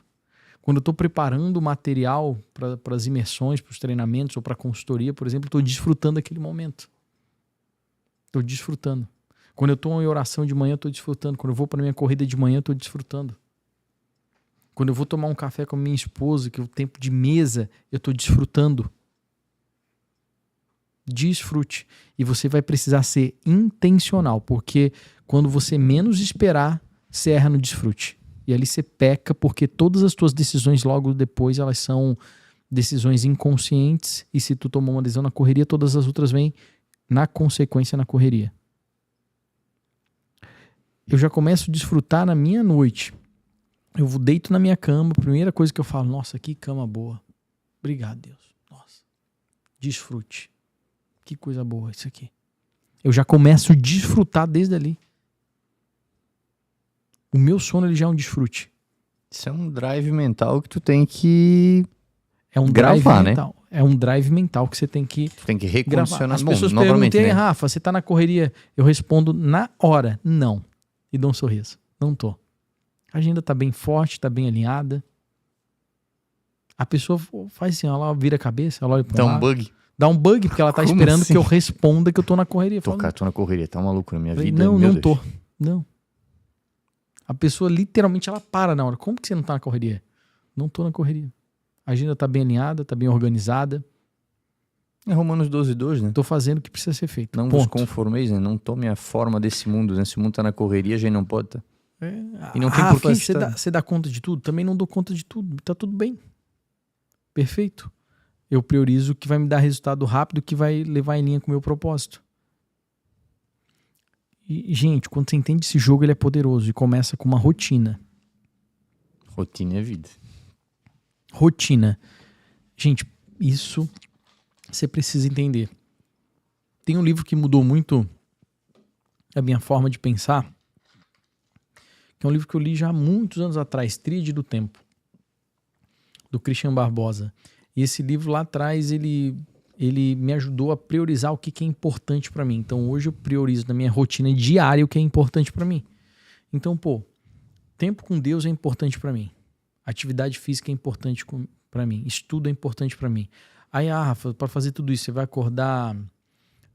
Quando eu estou preparando o material para as imersões, para os treinamentos ou para a consultoria, por exemplo, estou desfrutando aquele momento. Estou desfrutando. Quando eu estou em oração de manhã, estou desfrutando. Quando eu vou para minha corrida de manhã, estou desfrutando. Quando eu vou tomar um café com a minha esposa, que é o tempo de mesa, eu estou desfrutando. Desfrute. E você vai precisar ser intencional, porque quando você menos esperar, você erra no desfrute. E ali você peca, porque todas as tuas decisões logo depois, elas são decisões inconscientes, e se tu tomou uma decisão na correria, todas as outras vêm na consequência na correria. Eu já começo a desfrutar na minha noite. Eu deito na minha cama, a primeira coisa que eu falo, nossa, que cama boa. Obrigado, Deus. Nossa, desfrute. Que coisa boa isso aqui. Eu já começo a desfrutar desde ali. O meu sono ele já é um desfrute. Isso é um drive mental que tu tem que gravar, drive mental. Né? É um drive mental que você tem que recondicionar. As pessoas perguntam, né? Rafa, você tá na correria? Eu respondo na hora, não. E dou um sorriso. Não tô. A agenda tá bem forte, tá bem alinhada. A pessoa faz assim, ela vira a cabeça, ela olha pro lado. Dá um bug. Dá um bug, porque ela tá Como esperando assim? que eu responda que eu tô na correria. Tô na correria, tá maluco na minha vida. Não, meu não Deus. tô. Não. A pessoa literalmente ela para na hora. Como que você não tá na correria? Não tô na correria. A agenda tá bem alinhada, tá bem organizada. É Romanos 12:2, né? Tô fazendo o que precisa ser feito. Não vos conformeis, né? Não tome a forma desse mundo, né? Esse mundo tá na correria, a gente não pode tá. E não tem porquê. Você dá conta de tudo? Também não dou conta de tudo. Tá tudo bem. Perfeito. Eu priorizo o que vai me dar resultado rápido, que vai levar em linha com o meu propósito. E, gente, quando você entende esse jogo, ele é poderoso e começa com uma rotina. Rotina é vida. Rotina. Gente, isso você precisa entender. Tem um livro que mudou muito a minha forma de pensar, que é um livro que eu li já há muitos anos atrás, Tríade do Tempo, do Christian Barbosa. E esse livro lá atrás, ele me ajudou a priorizar o que é importante para mim. Então hoje eu priorizo na minha rotina diária o que é importante para mim. Então, tempo com Deus é importante para mim. Atividade física é importante para mim. Estudo é importante para mim. Aí, Rafa, para fazer tudo isso, você vai acordar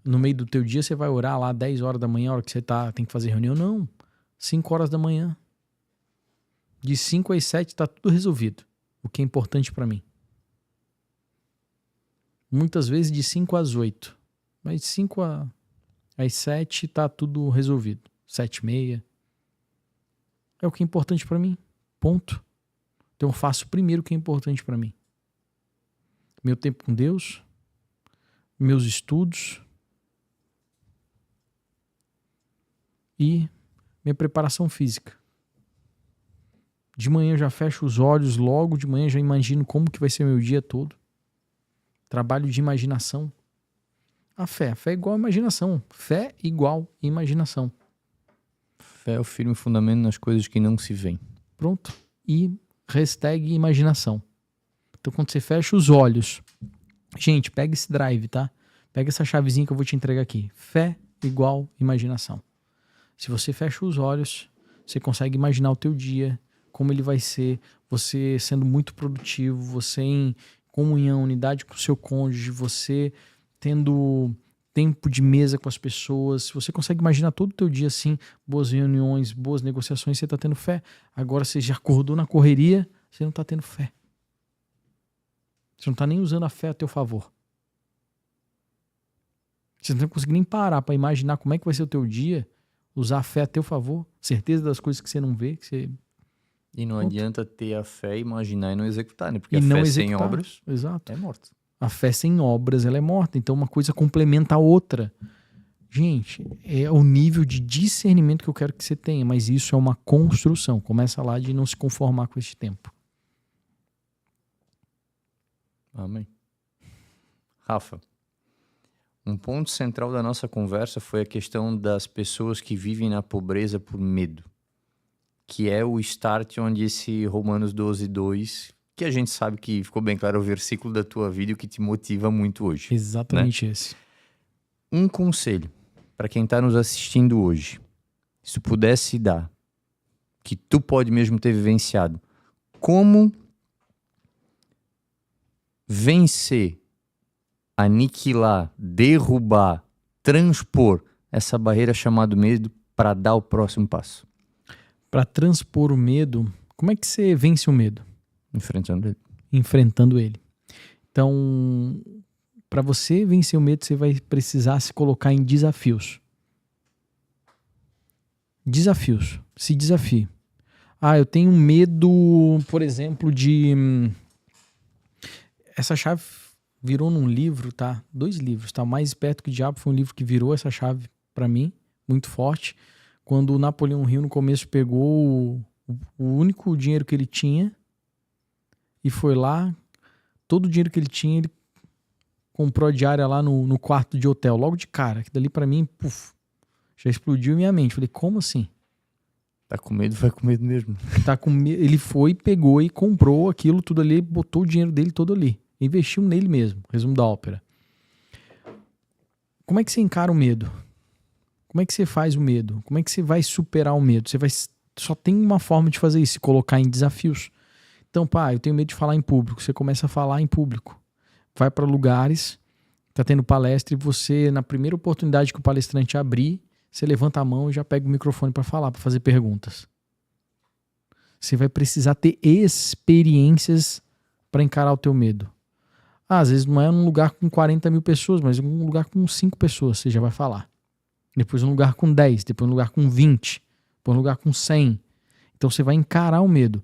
no meio do teu dia, você vai orar lá 10 horas da manhã, a hora que você tem que fazer reunião? Não. 5 horas da manhã. De 5 às 7 está tudo resolvido. O que é importante para mim. Muitas vezes de 5 às 8. Mas de 5 às 7 está tudo resolvido. 7h30. É o que é importante para mim. Ponto. Então eu faço primeiro o que é importante para mim. Meu tempo com Deus, meus estudos e minha preparação física. De manhã eu já fecho os olhos, logo de manhã já imagino como que vai ser meu dia todo. Trabalho de imaginação. A fé é igual a imaginação. Fé igual imaginação. Fé é o firme fundamento nas coisas que não se veem. Pronto. E #imaginação. Então quando você fecha os olhos, gente, pega esse drive, tá? Pega essa chavezinha que eu vou te entregar aqui. Fé igual imaginação. Se você fecha os olhos, você consegue imaginar o teu dia, como ele vai ser, você sendo muito produtivo, você em comunhão, unidade com o seu cônjuge, você tendo tempo de mesa com as pessoas. Se você consegue imaginar todo o teu dia assim, boas reuniões, boas negociações, você está tendo fé. Agora você já acordou na correria, você não está tendo fé. Você não está nem usando a fé a teu favor. Você não consegue nem parar para imaginar como é que vai ser o teu dia, usar a fé a teu favor, certeza das coisas que você não vê, que você E não adianta ter a fé, imaginar e não executar, né? Porque E a não fé sem executar. obras Exato. é morta. A fé sem obras, ela é morta. Então uma coisa complementa a outra. Gente, é o nível de discernimento que eu quero que você tenha, mas isso é uma construção. Começa lá de não se conformar com este tempo. Amém. Rafa, um ponto central da nossa conversa foi a questão das pessoas que vivem na pobreza por medo, que é o start onde esse Romanos 12:2, que a gente sabe que ficou bem claro, é o versículo da tua vida e o que te motiva muito hoje. Exatamente esse. Um conselho para quem está nos assistindo hoje, se tu pudesse dar, que tu pode mesmo ter vivenciado, como vencer, aniquilar, derrubar, transpor essa barreira chamada medo para dar o próximo passo? Para transpor o medo, como é que você vence o medo? Enfrentando ele. Enfrentando ele. Então, para você vencer o medo, você vai precisar se colocar em desafios. Desafios. Se desafie. Eu tenho medo, por exemplo, de... Essa chave virou num livro, tá? 2 livros, tá? Mais Esperto que o Diabo foi um livro que virou essa chave para mim, muito forte. Quando o Napoleão Hill no começo pegou o único dinheiro que ele tinha e foi lá, todo o dinheiro que ele tinha, ele comprou a diária lá no quarto de hotel, logo de cara. Que dali para mim, já explodiu minha mente. Falei, como assim? Tá com medo, vai com medo mesmo. Tá com medo. Ele foi, pegou e comprou aquilo tudo ali, botou o dinheiro dele todo ali. Investiu nele mesmo. Resumo da ópera. Como é que você encara o medo? Como é que você faz o medo? Como é que você vai superar o medo? Só tem uma forma de fazer isso, se colocar em desafios. Então, eu tenho medo de falar em público. Você começa a falar em público. Vai para lugares, tá tendo palestra e você, na primeira oportunidade que o palestrante abrir, você levanta a mão e já pega o microfone para falar, para fazer perguntas. Você vai precisar ter experiências para encarar o teu medo. Às vezes não é num lugar com 40 mil pessoas, mas num lugar com 5 pessoas você já vai falar. Depois um lugar com 10, depois um lugar com 20, depois um lugar com 100. Então você vai encarar o medo.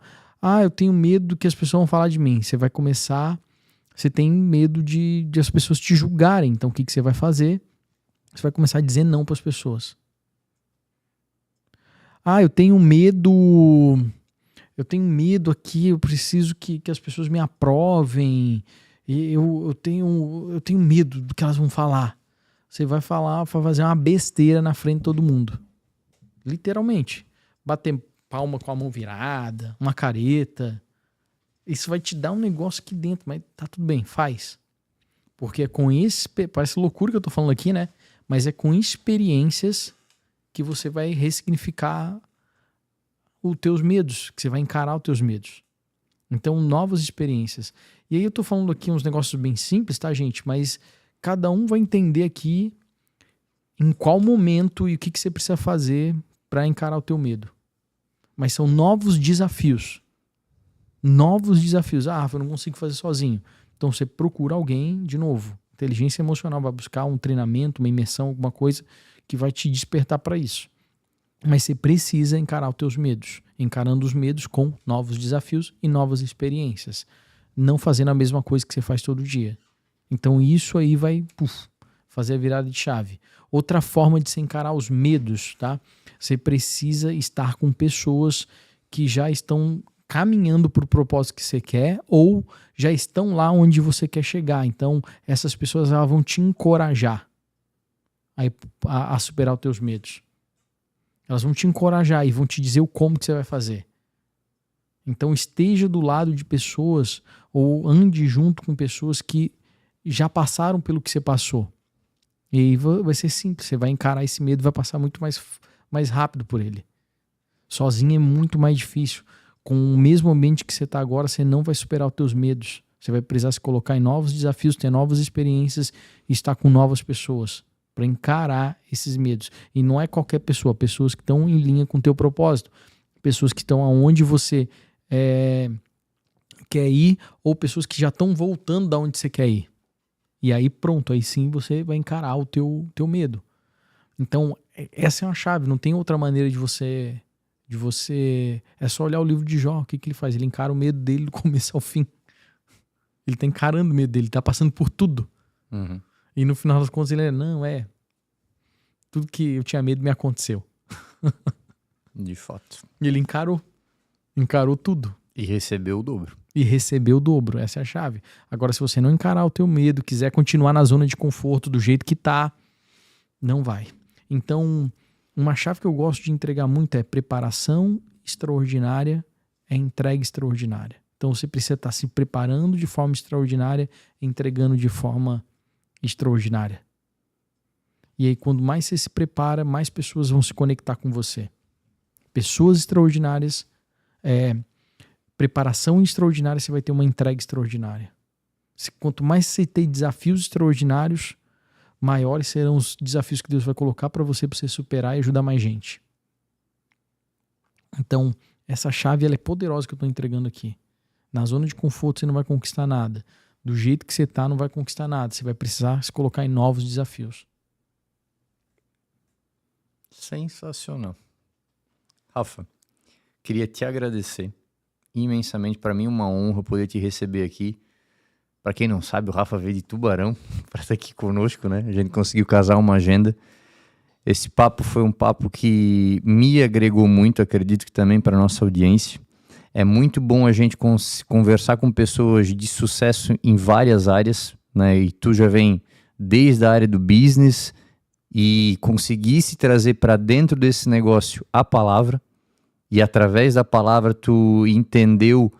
Eu tenho medo que as pessoas vão falar de mim. Você tem medo de as pessoas te julgarem. Então o que você vai fazer? Você vai começar a dizer não para as pessoas. Eu tenho medo aqui, eu preciso que as pessoas me aprovem. Eu tenho medo do que elas vão falar. Você vai fazer uma besteira na frente de todo mundo. Literalmente. Bater palma com a mão virada, uma careta. Isso vai te dar um negócio aqui dentro, mas tá tudo bem, faz. Porque é com parece loucura que eu tô falando aqui, né? Mas é com experiências que você vai ressignificar os teus medos, que você vai encarar os teus medos. Então, novas experiências. E aí eu tô falando aqui uns negócios bem simples, tá, gente? Mas cada um vai entender aqui em qual momento e o que você precisa fazer para encarar o teu medo. Mas são novos desafios. Novos desafios. Eu não consigo fazer sozinho. Então você procura alguém, de novo. Inteligência emocional vai buscar um treinamento, uma imersão, alguma coisa que vai te despertar para isso. Mas você precisa encarar os teus medos. Encarando os medos com novos desafios e novas experiências. Não fazendo a mesma coisa que você faz todo dia. Então isso aí vai fazer a virada de chave. Outra forma de se encarar os medos, tá? Você precisa estar com pessoas que já estão caminhando para o propósito que você quer ou já estão lá onde você quer chegar. Então essas pessoas elas vão te encorajar a superar os teus medos. Elas vão te encorajar e vão te dizer o como que você vai fazer. Então esteja do lado de pessoas ou ande junto com pessoas que já passaram pelo que você passou. E aí vai ser simples, você vai encarar esse medo e vai passar muito mais rápido por ele. Sozinho é muito mais difícil. Com o mesmo ambiente que você está agora, você não vai superar os teus medos. Você vai precisar se colocar em novos desafios, ter novas experiências e estar com novas pessoas para encarar esses medos. E não é qualquer pessoa, pessoas que estão em linha com o teu propósito, pessoas que estão aonde você quer ir ou pessoas que já estão voltando da onde você quer ir. E aí pronto, aí sim você vai encarar o teu medo. Então essa é uma chave, não tem outra maneira de você de você... É só olhar o livro de Jó, o que ele faz? Ele encara o medo dele do começo ao fim. Ele tá encarando o medo dele, tá passando por tudo. Uhum. E no final das contas ele tudo que eu tinha medo me aconteceu. De fato. E ele encarou tudo. E recebeu o dobro. E recebeu o dobro, essa é a chave. Agora, se você não encarar o teu medo, quiser continuar na zona de conforto do jeito que tá, não vai. Então, uma chave que eu gosto de entregar muito é preparação extraordinária, é entrega extraordinária. Então, você precisa estar se preparando de forma extraordinária, entregando de forma extraordinária. E aí, quando mais você se prepara, mais pessoas vão se conectar com você. Pessoas extraordinárias, preparação extraordinária, você vai ter uma entrega extraordinária. Quanto mais você tem desafios extraordinários, maiores serão os desafios que Deus vai colocar para você superar e ajudar mais gente. Então, essa chave ela é poderosa que eu estou entregando aqui. Na zona de conforto você não vai conquistar nada. Do jeito que você está, não vai conquistar nada. Você vai precisar se colocar em novos desafios. Sensacional. Rafa, queria te agradecer imensamente. Para mim é uma honra poder te receber aqui. Para quem não sabe, o Rafa veio de Tubarão para estar aqui conosco, né? A gente conseguiu casar uma agenda. Esse papo foi um papo que me agregou muito, acredito que também para a nossa audiência. É muito bom a gente conversar com pessoas de sucesso em várias áreas, né? E tu já vem desde a área do business e conseguisse trazer para dentro desse negócio a palavra, e através da palavra tu entendeu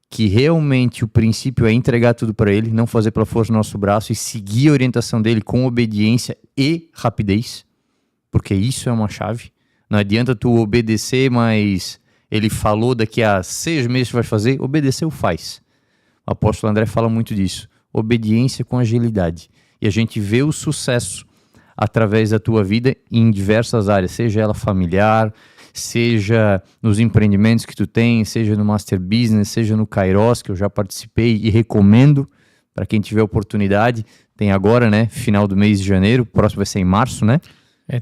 que realmente o princípio é entregar tudo para ele, não fazer pela força do nosso braço e seguir a orientação dele com obediência e rapidez, porque isso é uma chave. Não adianta tu obedecer, mas ele falou daqui a 6 meses tu vai fazer, obedeceu, faz. O apóstolo André fala muito disso, obediência com agilidade. E a gente vê o sucesso através da tua vida em diversas áreas, seja ela familiar, seja nos empreendimentos que tu tem, seja no Master Business, seja no Kairos, que eu já participei e recomendo para quem tiver oportunidade. Tem agora, né, final do mês de janeiro, o próximo vai ser em março, né?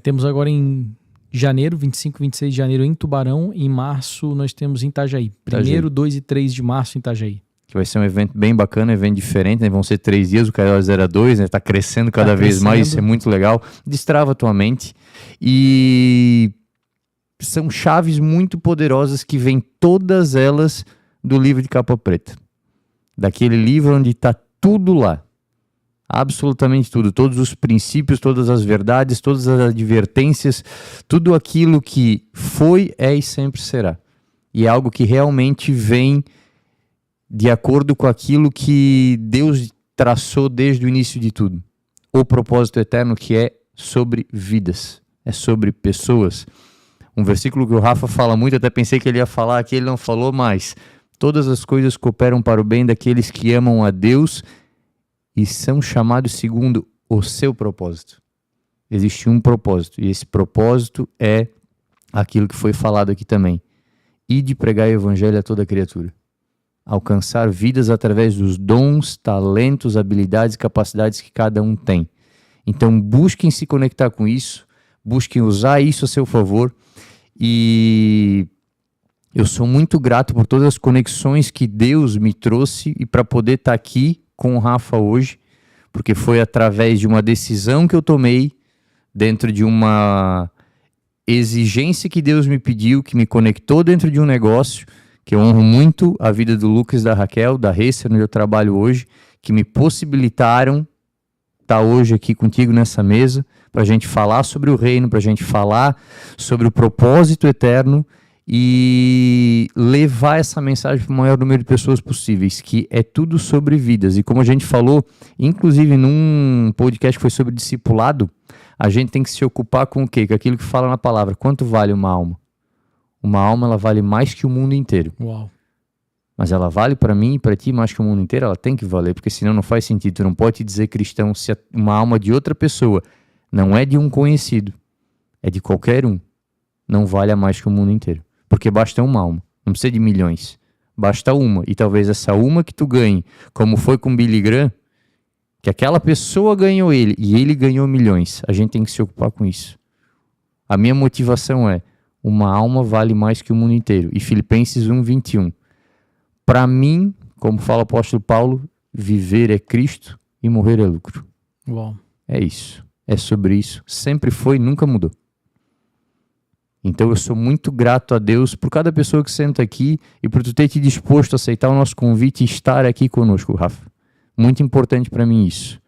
Temos agora em janeiro, 25 e 26 de janeiro em Tubarão, e em março nós temos em Itajaí. 1º, 2 e 3 de março em Itajaí. Que vai ser um evento bem bacana, um evento diferente, né? Vão ser 3 dias, o Kairos 02, né? Tá crescendo cada vez mais, isso é muito legal. Destrava a tua mente. E são chaves muito poderosas que vêm todas elas do livro de capa preta. Daquele livro onde está tudo lá. Absolutamente tudo. Todos os princípios, todas as verdades, todas as advertências, tudo aquilo que foi, é e sempre será. E é algo que realmente vem de acordo com aquilo que Deus traçou desde o início de tudo. O propósito eterno, que é sobre vidas, é sobre pessoas. Um versículo que o Rafa fala muito, até pensei que ele ia falar aqui, ele não falou, mas todas as coisas cooperam para o bem daqueles que amam a Deus e são chamados segundo o seu propósito. Existe um propósito, e esse propósito é aquilo que foi falado aqui também. E de pregar o evangelho a toda criatura. Alcançar vidas através dos dons, talentos, habilidades e capacidades que cada um tem. Então busquem se conectar com isso, busquem usar isso a seu favor, e eu sou muito grato por todas as conexões que Deus me trouxe e para poder estar aqui com o Rafa hoje, porque foi através de uma decisão que eu tomei, dentro de uma exigência que Deus me pediu, que me conectou dentro de um negócio, que eu honro muito a vida do Lucas, da Raquel, da Recer, onde eu trabalho hoje, que me possibilitaram estar hoje aqui contigo nessa mesa, para a gente falar sobre o reino, para a gente falar sobre o propósito eterno e levar essa mensagem para o maior número de pessoas possíveis, que é tudo sobre vidas. E como a gente falou, inclusive num podcast que foi sobre discipulado, a gente tem que se ocupar com o quê? Com aquilo que fala na palavra. Quanto vale uma alma? Uma alma, ela vale mais que o mundo inteiro. Uau. Mas ela vale para mim e para ti mais que o mundo inteiro? Ela tem que valer, porque senão não faz sentido. Tu não pode te dizer cristão se uma alma de outra pessoa não é de um conhecido, é de qualquer um. Não vale a mais que o mundo inteiro. Porque basta uma alma, não precisa de milhões. Basta uma, e talvez essa uma que tu ganhe, como foi com Billy Graham, que aquela pessoa ganhou ele, e ele ganhou milhões. A gente tem que se ocupar com isso. A minha motivação é uma alma vale mais que o mundo inteiro. E Filipenses 1:21. Para mim, como fala o apóstolo Paulo, viver é Cristo e morrer é lucro. Uau. É isso. É sobre isso. Sempre foi, nunca mudou. Então eu sou muito grato a Deus por cada pessoa que senta aqui e por tu ter te disposto a aceitar o nosso convite e estar aqui conosco, Rafa. Muito importante para mim isso.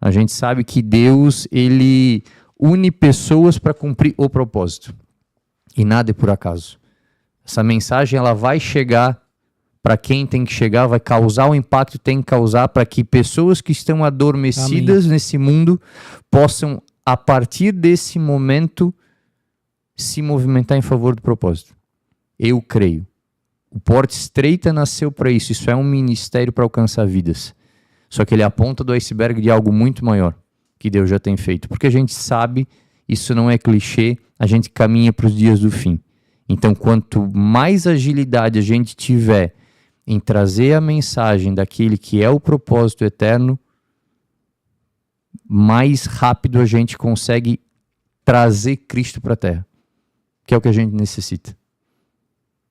A gente sabe que Deus, ele une pessoas para cumprir o propósito. E nada é por acaso. Essa mensagem ela vai chegar para quem tem que chegar, vai causar o impacto que tem que causar para que pessoas que estão adormecidas nesse mundo possam, a partir desse momento, se movimentar em favor do propósito. Eu creio. O Porta Estreita nasceu para isso. Isso é um ministério para alcançar vidas. Só que ele é a ponta do iceberg de algo muito maior que Deus já tem feito. Porque a gente sabe, isso não é clichê, a gente caminha para os dias do fim. Então, quanto mais agilidade a gente tiver em trazer a mensagem daquele que é o propósito eterno, mais rápido a gente consegue trazer Cristo para a Terra. Que é o que a gente necessita.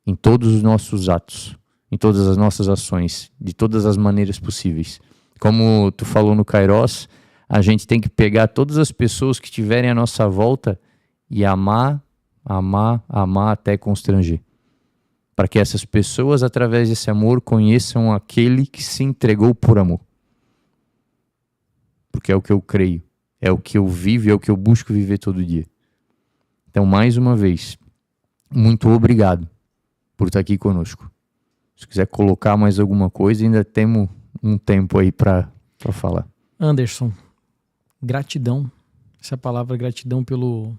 Em todos os nossos atos, em todas as nossas ações, de todas as maneiras possíveis. Como tu falou no Kairos, a gente tem que pegar todas as pessoas que estiverem à nossa volta e amar até constranger. Para que essas pessoas, através desse amor, conheçam aquele que se entregou por amor. Porque é o que eu creio, é o que eu vivo, é o que eu busco viver todo dia. Então, mais uma vez, muito obrigado por estar aqui conosco. Se quiser colocar mais alguma coisa, ainda temos um tempo aí para falar. Anderson, gratidão. Essa palavra gratidão pelo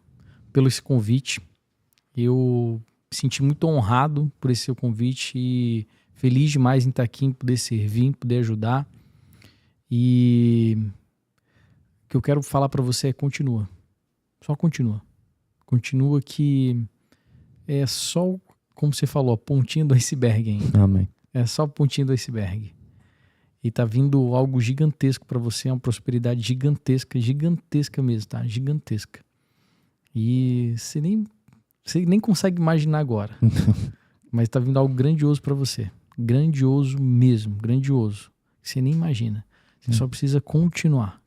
esse convite. Eu me senti muito honrado por esse seu convite e feliz demais em estar aqui, em poder servir, em poder ajudar. E o que eu quero falar para você é continua. Só continua. Continua que é só, como você falou, a pontinha do iceberg ainda. Amém. É só a pontinha do iceberg. E tá vindo algo gigantesco para você, uma prosperidade gigantesca mesmo, tá? Gigantesca. E você nem consegue imaginar agora. Mas tá vindo algo grandioso para você. Grandioso mesmo, grandioso. Você nem imagina. Você só precisa continuar.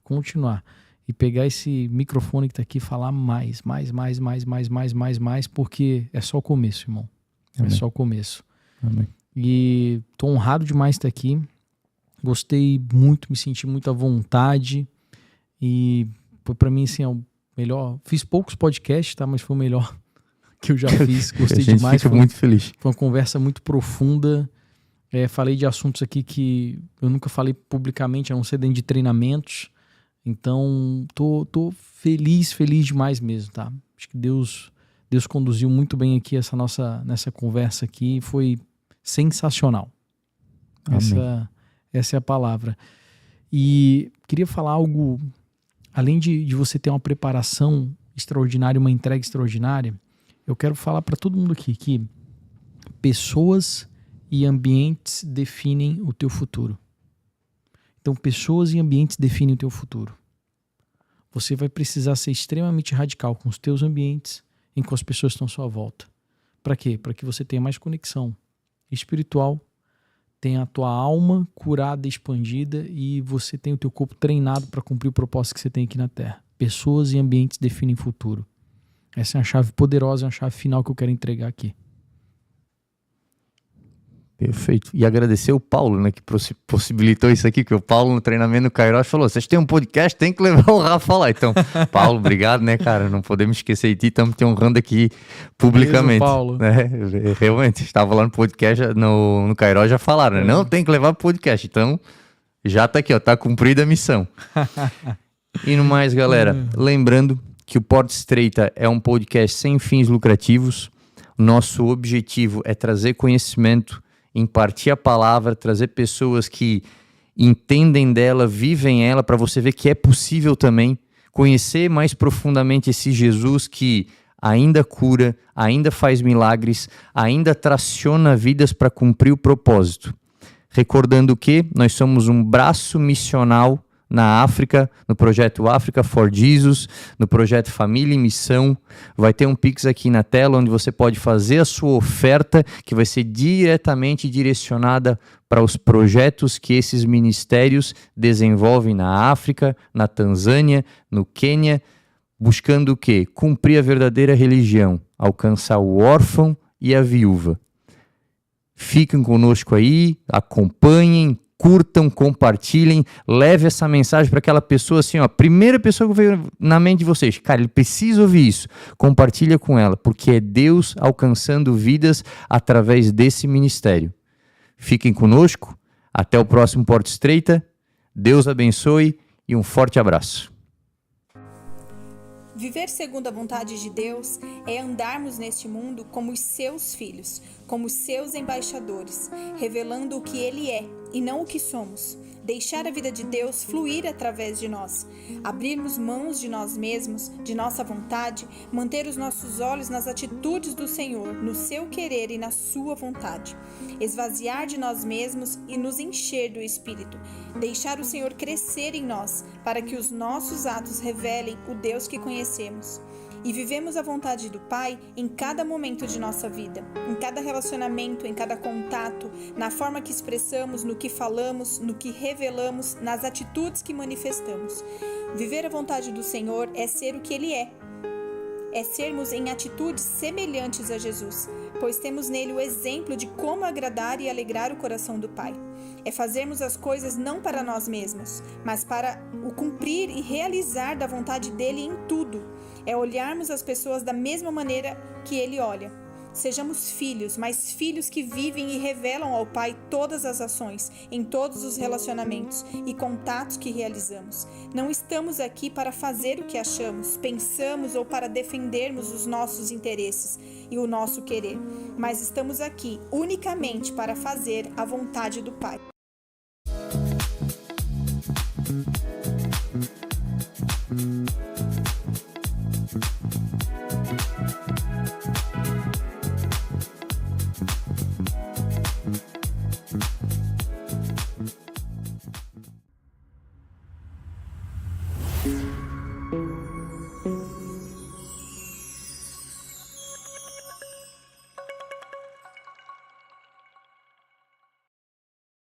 E pegar esse microfone que tá aqui e falar mais, porque é só o começo, irmão. Amém. É só o começo. Amém. E tô honrado demais de estar aqui. Gostei muito, me senti muito à vontade. E foi pra mim, assim, o melhor. Fiz poucos podcasts, tá? Mas foi o melhor que eu já fiz. Gostei demais. Fico muito feliz. Foi uma conversa muito profunda. Falei de assuntos aqui que eu nunca falei publicamente, a não ser dentro de treinamentos. Então, tô feliz demais mesmo, tá? Acho que Deus conduziu muito bem aqui nessa conversa aqui. Foi sensacional. Essa é a palavra. E queria falar algo, além de você ter uma preparação extraordinária, uma entrega extraordinária, eu quero falar para todo mundo aqui que pessoas e ambientes definem o teu futuro. Então, pessoas e ambientes definem o teu futuro. Você vai precisar ser extremamente radical com os teus ambientes e com as pessoas que estão à sua volta. Para quê? Para que você tenha mais conexão espiritual, tenha a tua alma curada, expandida e você tenha o teu corpo treinado para cumprir o propósito que você tem aqui na Terra. Pessoas e ambientes definem o futuro. Essa é uma chave poderosa, uma chave final que eu quero entregar aqui. Perfeito. E agradecer o Paulo, né, que possibilitou isso aqui, que o Paulo no treinamento no Kairos falou, vocês têm um podcast, tem que levar o Rafa lá. Então, Paulo, obrigado, né, cara, não podemos esquecer de ti, estamos te honrando aqui publicamente. Paulo. Né? Realmente, estava lá no podcast, no Kairos já falaram, né? Não, tem que levar pro podcast, então já tá aqui, ó, tá cumprida a missão. E no mais, galera, lembrando que o Porta Estreita é um podcast sem fins lucrativos, nosso objetivo é trazer conhecimento, impartir a palavra, trazer pessoas que entendem dela, vivem ela, para você ver que é possível também conhecer mais profundamente esse Jesus que ainda cura, ainda faz milagres, ainda traciona vidas para cumprir o propósito. Recordando que nós somos um braço missional na África, no projeto Africa for Jesus, no projeto Família em Missão. Vai ter um Pix aqui na tela onde você pode fazer a sua oferta, que vai ser diretamente direcionada para os projetos que esses ministérios desenvolvem na África, na Tanzânia, no Quênia, buscando o quê? Cumprir a verdadeira religião, alcançar o órfão e a viúva. Fiquem conosco aí, acompanhem, curtam, compartilhem, leve essa mensagem para aquela pessoa assim, ó, a primeira pessoa que veio na mente de vocês, cara, ele precisa ouvir isso, compartilha com ela, porque é Deus alcançando vidas através desse ministério. Fiquem conosco, até o próximo Porta Estreita, Deus abençoe e um forte abraço. Viver segundo a vontade de Deus é andarmos neste mundo como os seus filhos, como os seus embaixadores, revelando o que Ele é e não o que somos. Deixar a vida de Deus fluir através de nós, abrirmos mãos de nós mesmos, de nossa vontade, manter os nossos olhos nas atitudes do Senhor, no seu querer e na sua vontade, esvaziar de nós mesmos e nos encher do Espírito, deixar o Senhor crescer em nós, para que os nossos atos revelem o Deus que conhecemos. E vivemos a vontade do Pai em cada momento de nossa vida, em cada relacionamento, em cada contato, na forma que expressamos, no que falamos, no que revelamos, nas atitudes que manifestamos. Viver a vontade do Senhor é ser o que Ele é sermos em atitudes semelhantes a Jesus, pois temos nele o exemplo de como agradar e alegrar o coração do Pai. É fazermos as coisas não para nós mesmos, mas para o cumprir e realizar da vontade dele em tudo. É olharmos as pessoas da mesma maneira que ele olha. Sejamos filhos, mas filhos que vivem e revelam ao Pai todas as ações, em todos os relacionamentos e contatos que realizamos. Não estamos aqui para fazer o que achamos, pensamos ou para defendermos os nossos interesses e o nosso querer, mas estamos aqui unicamente para fazer a vontade do Pai.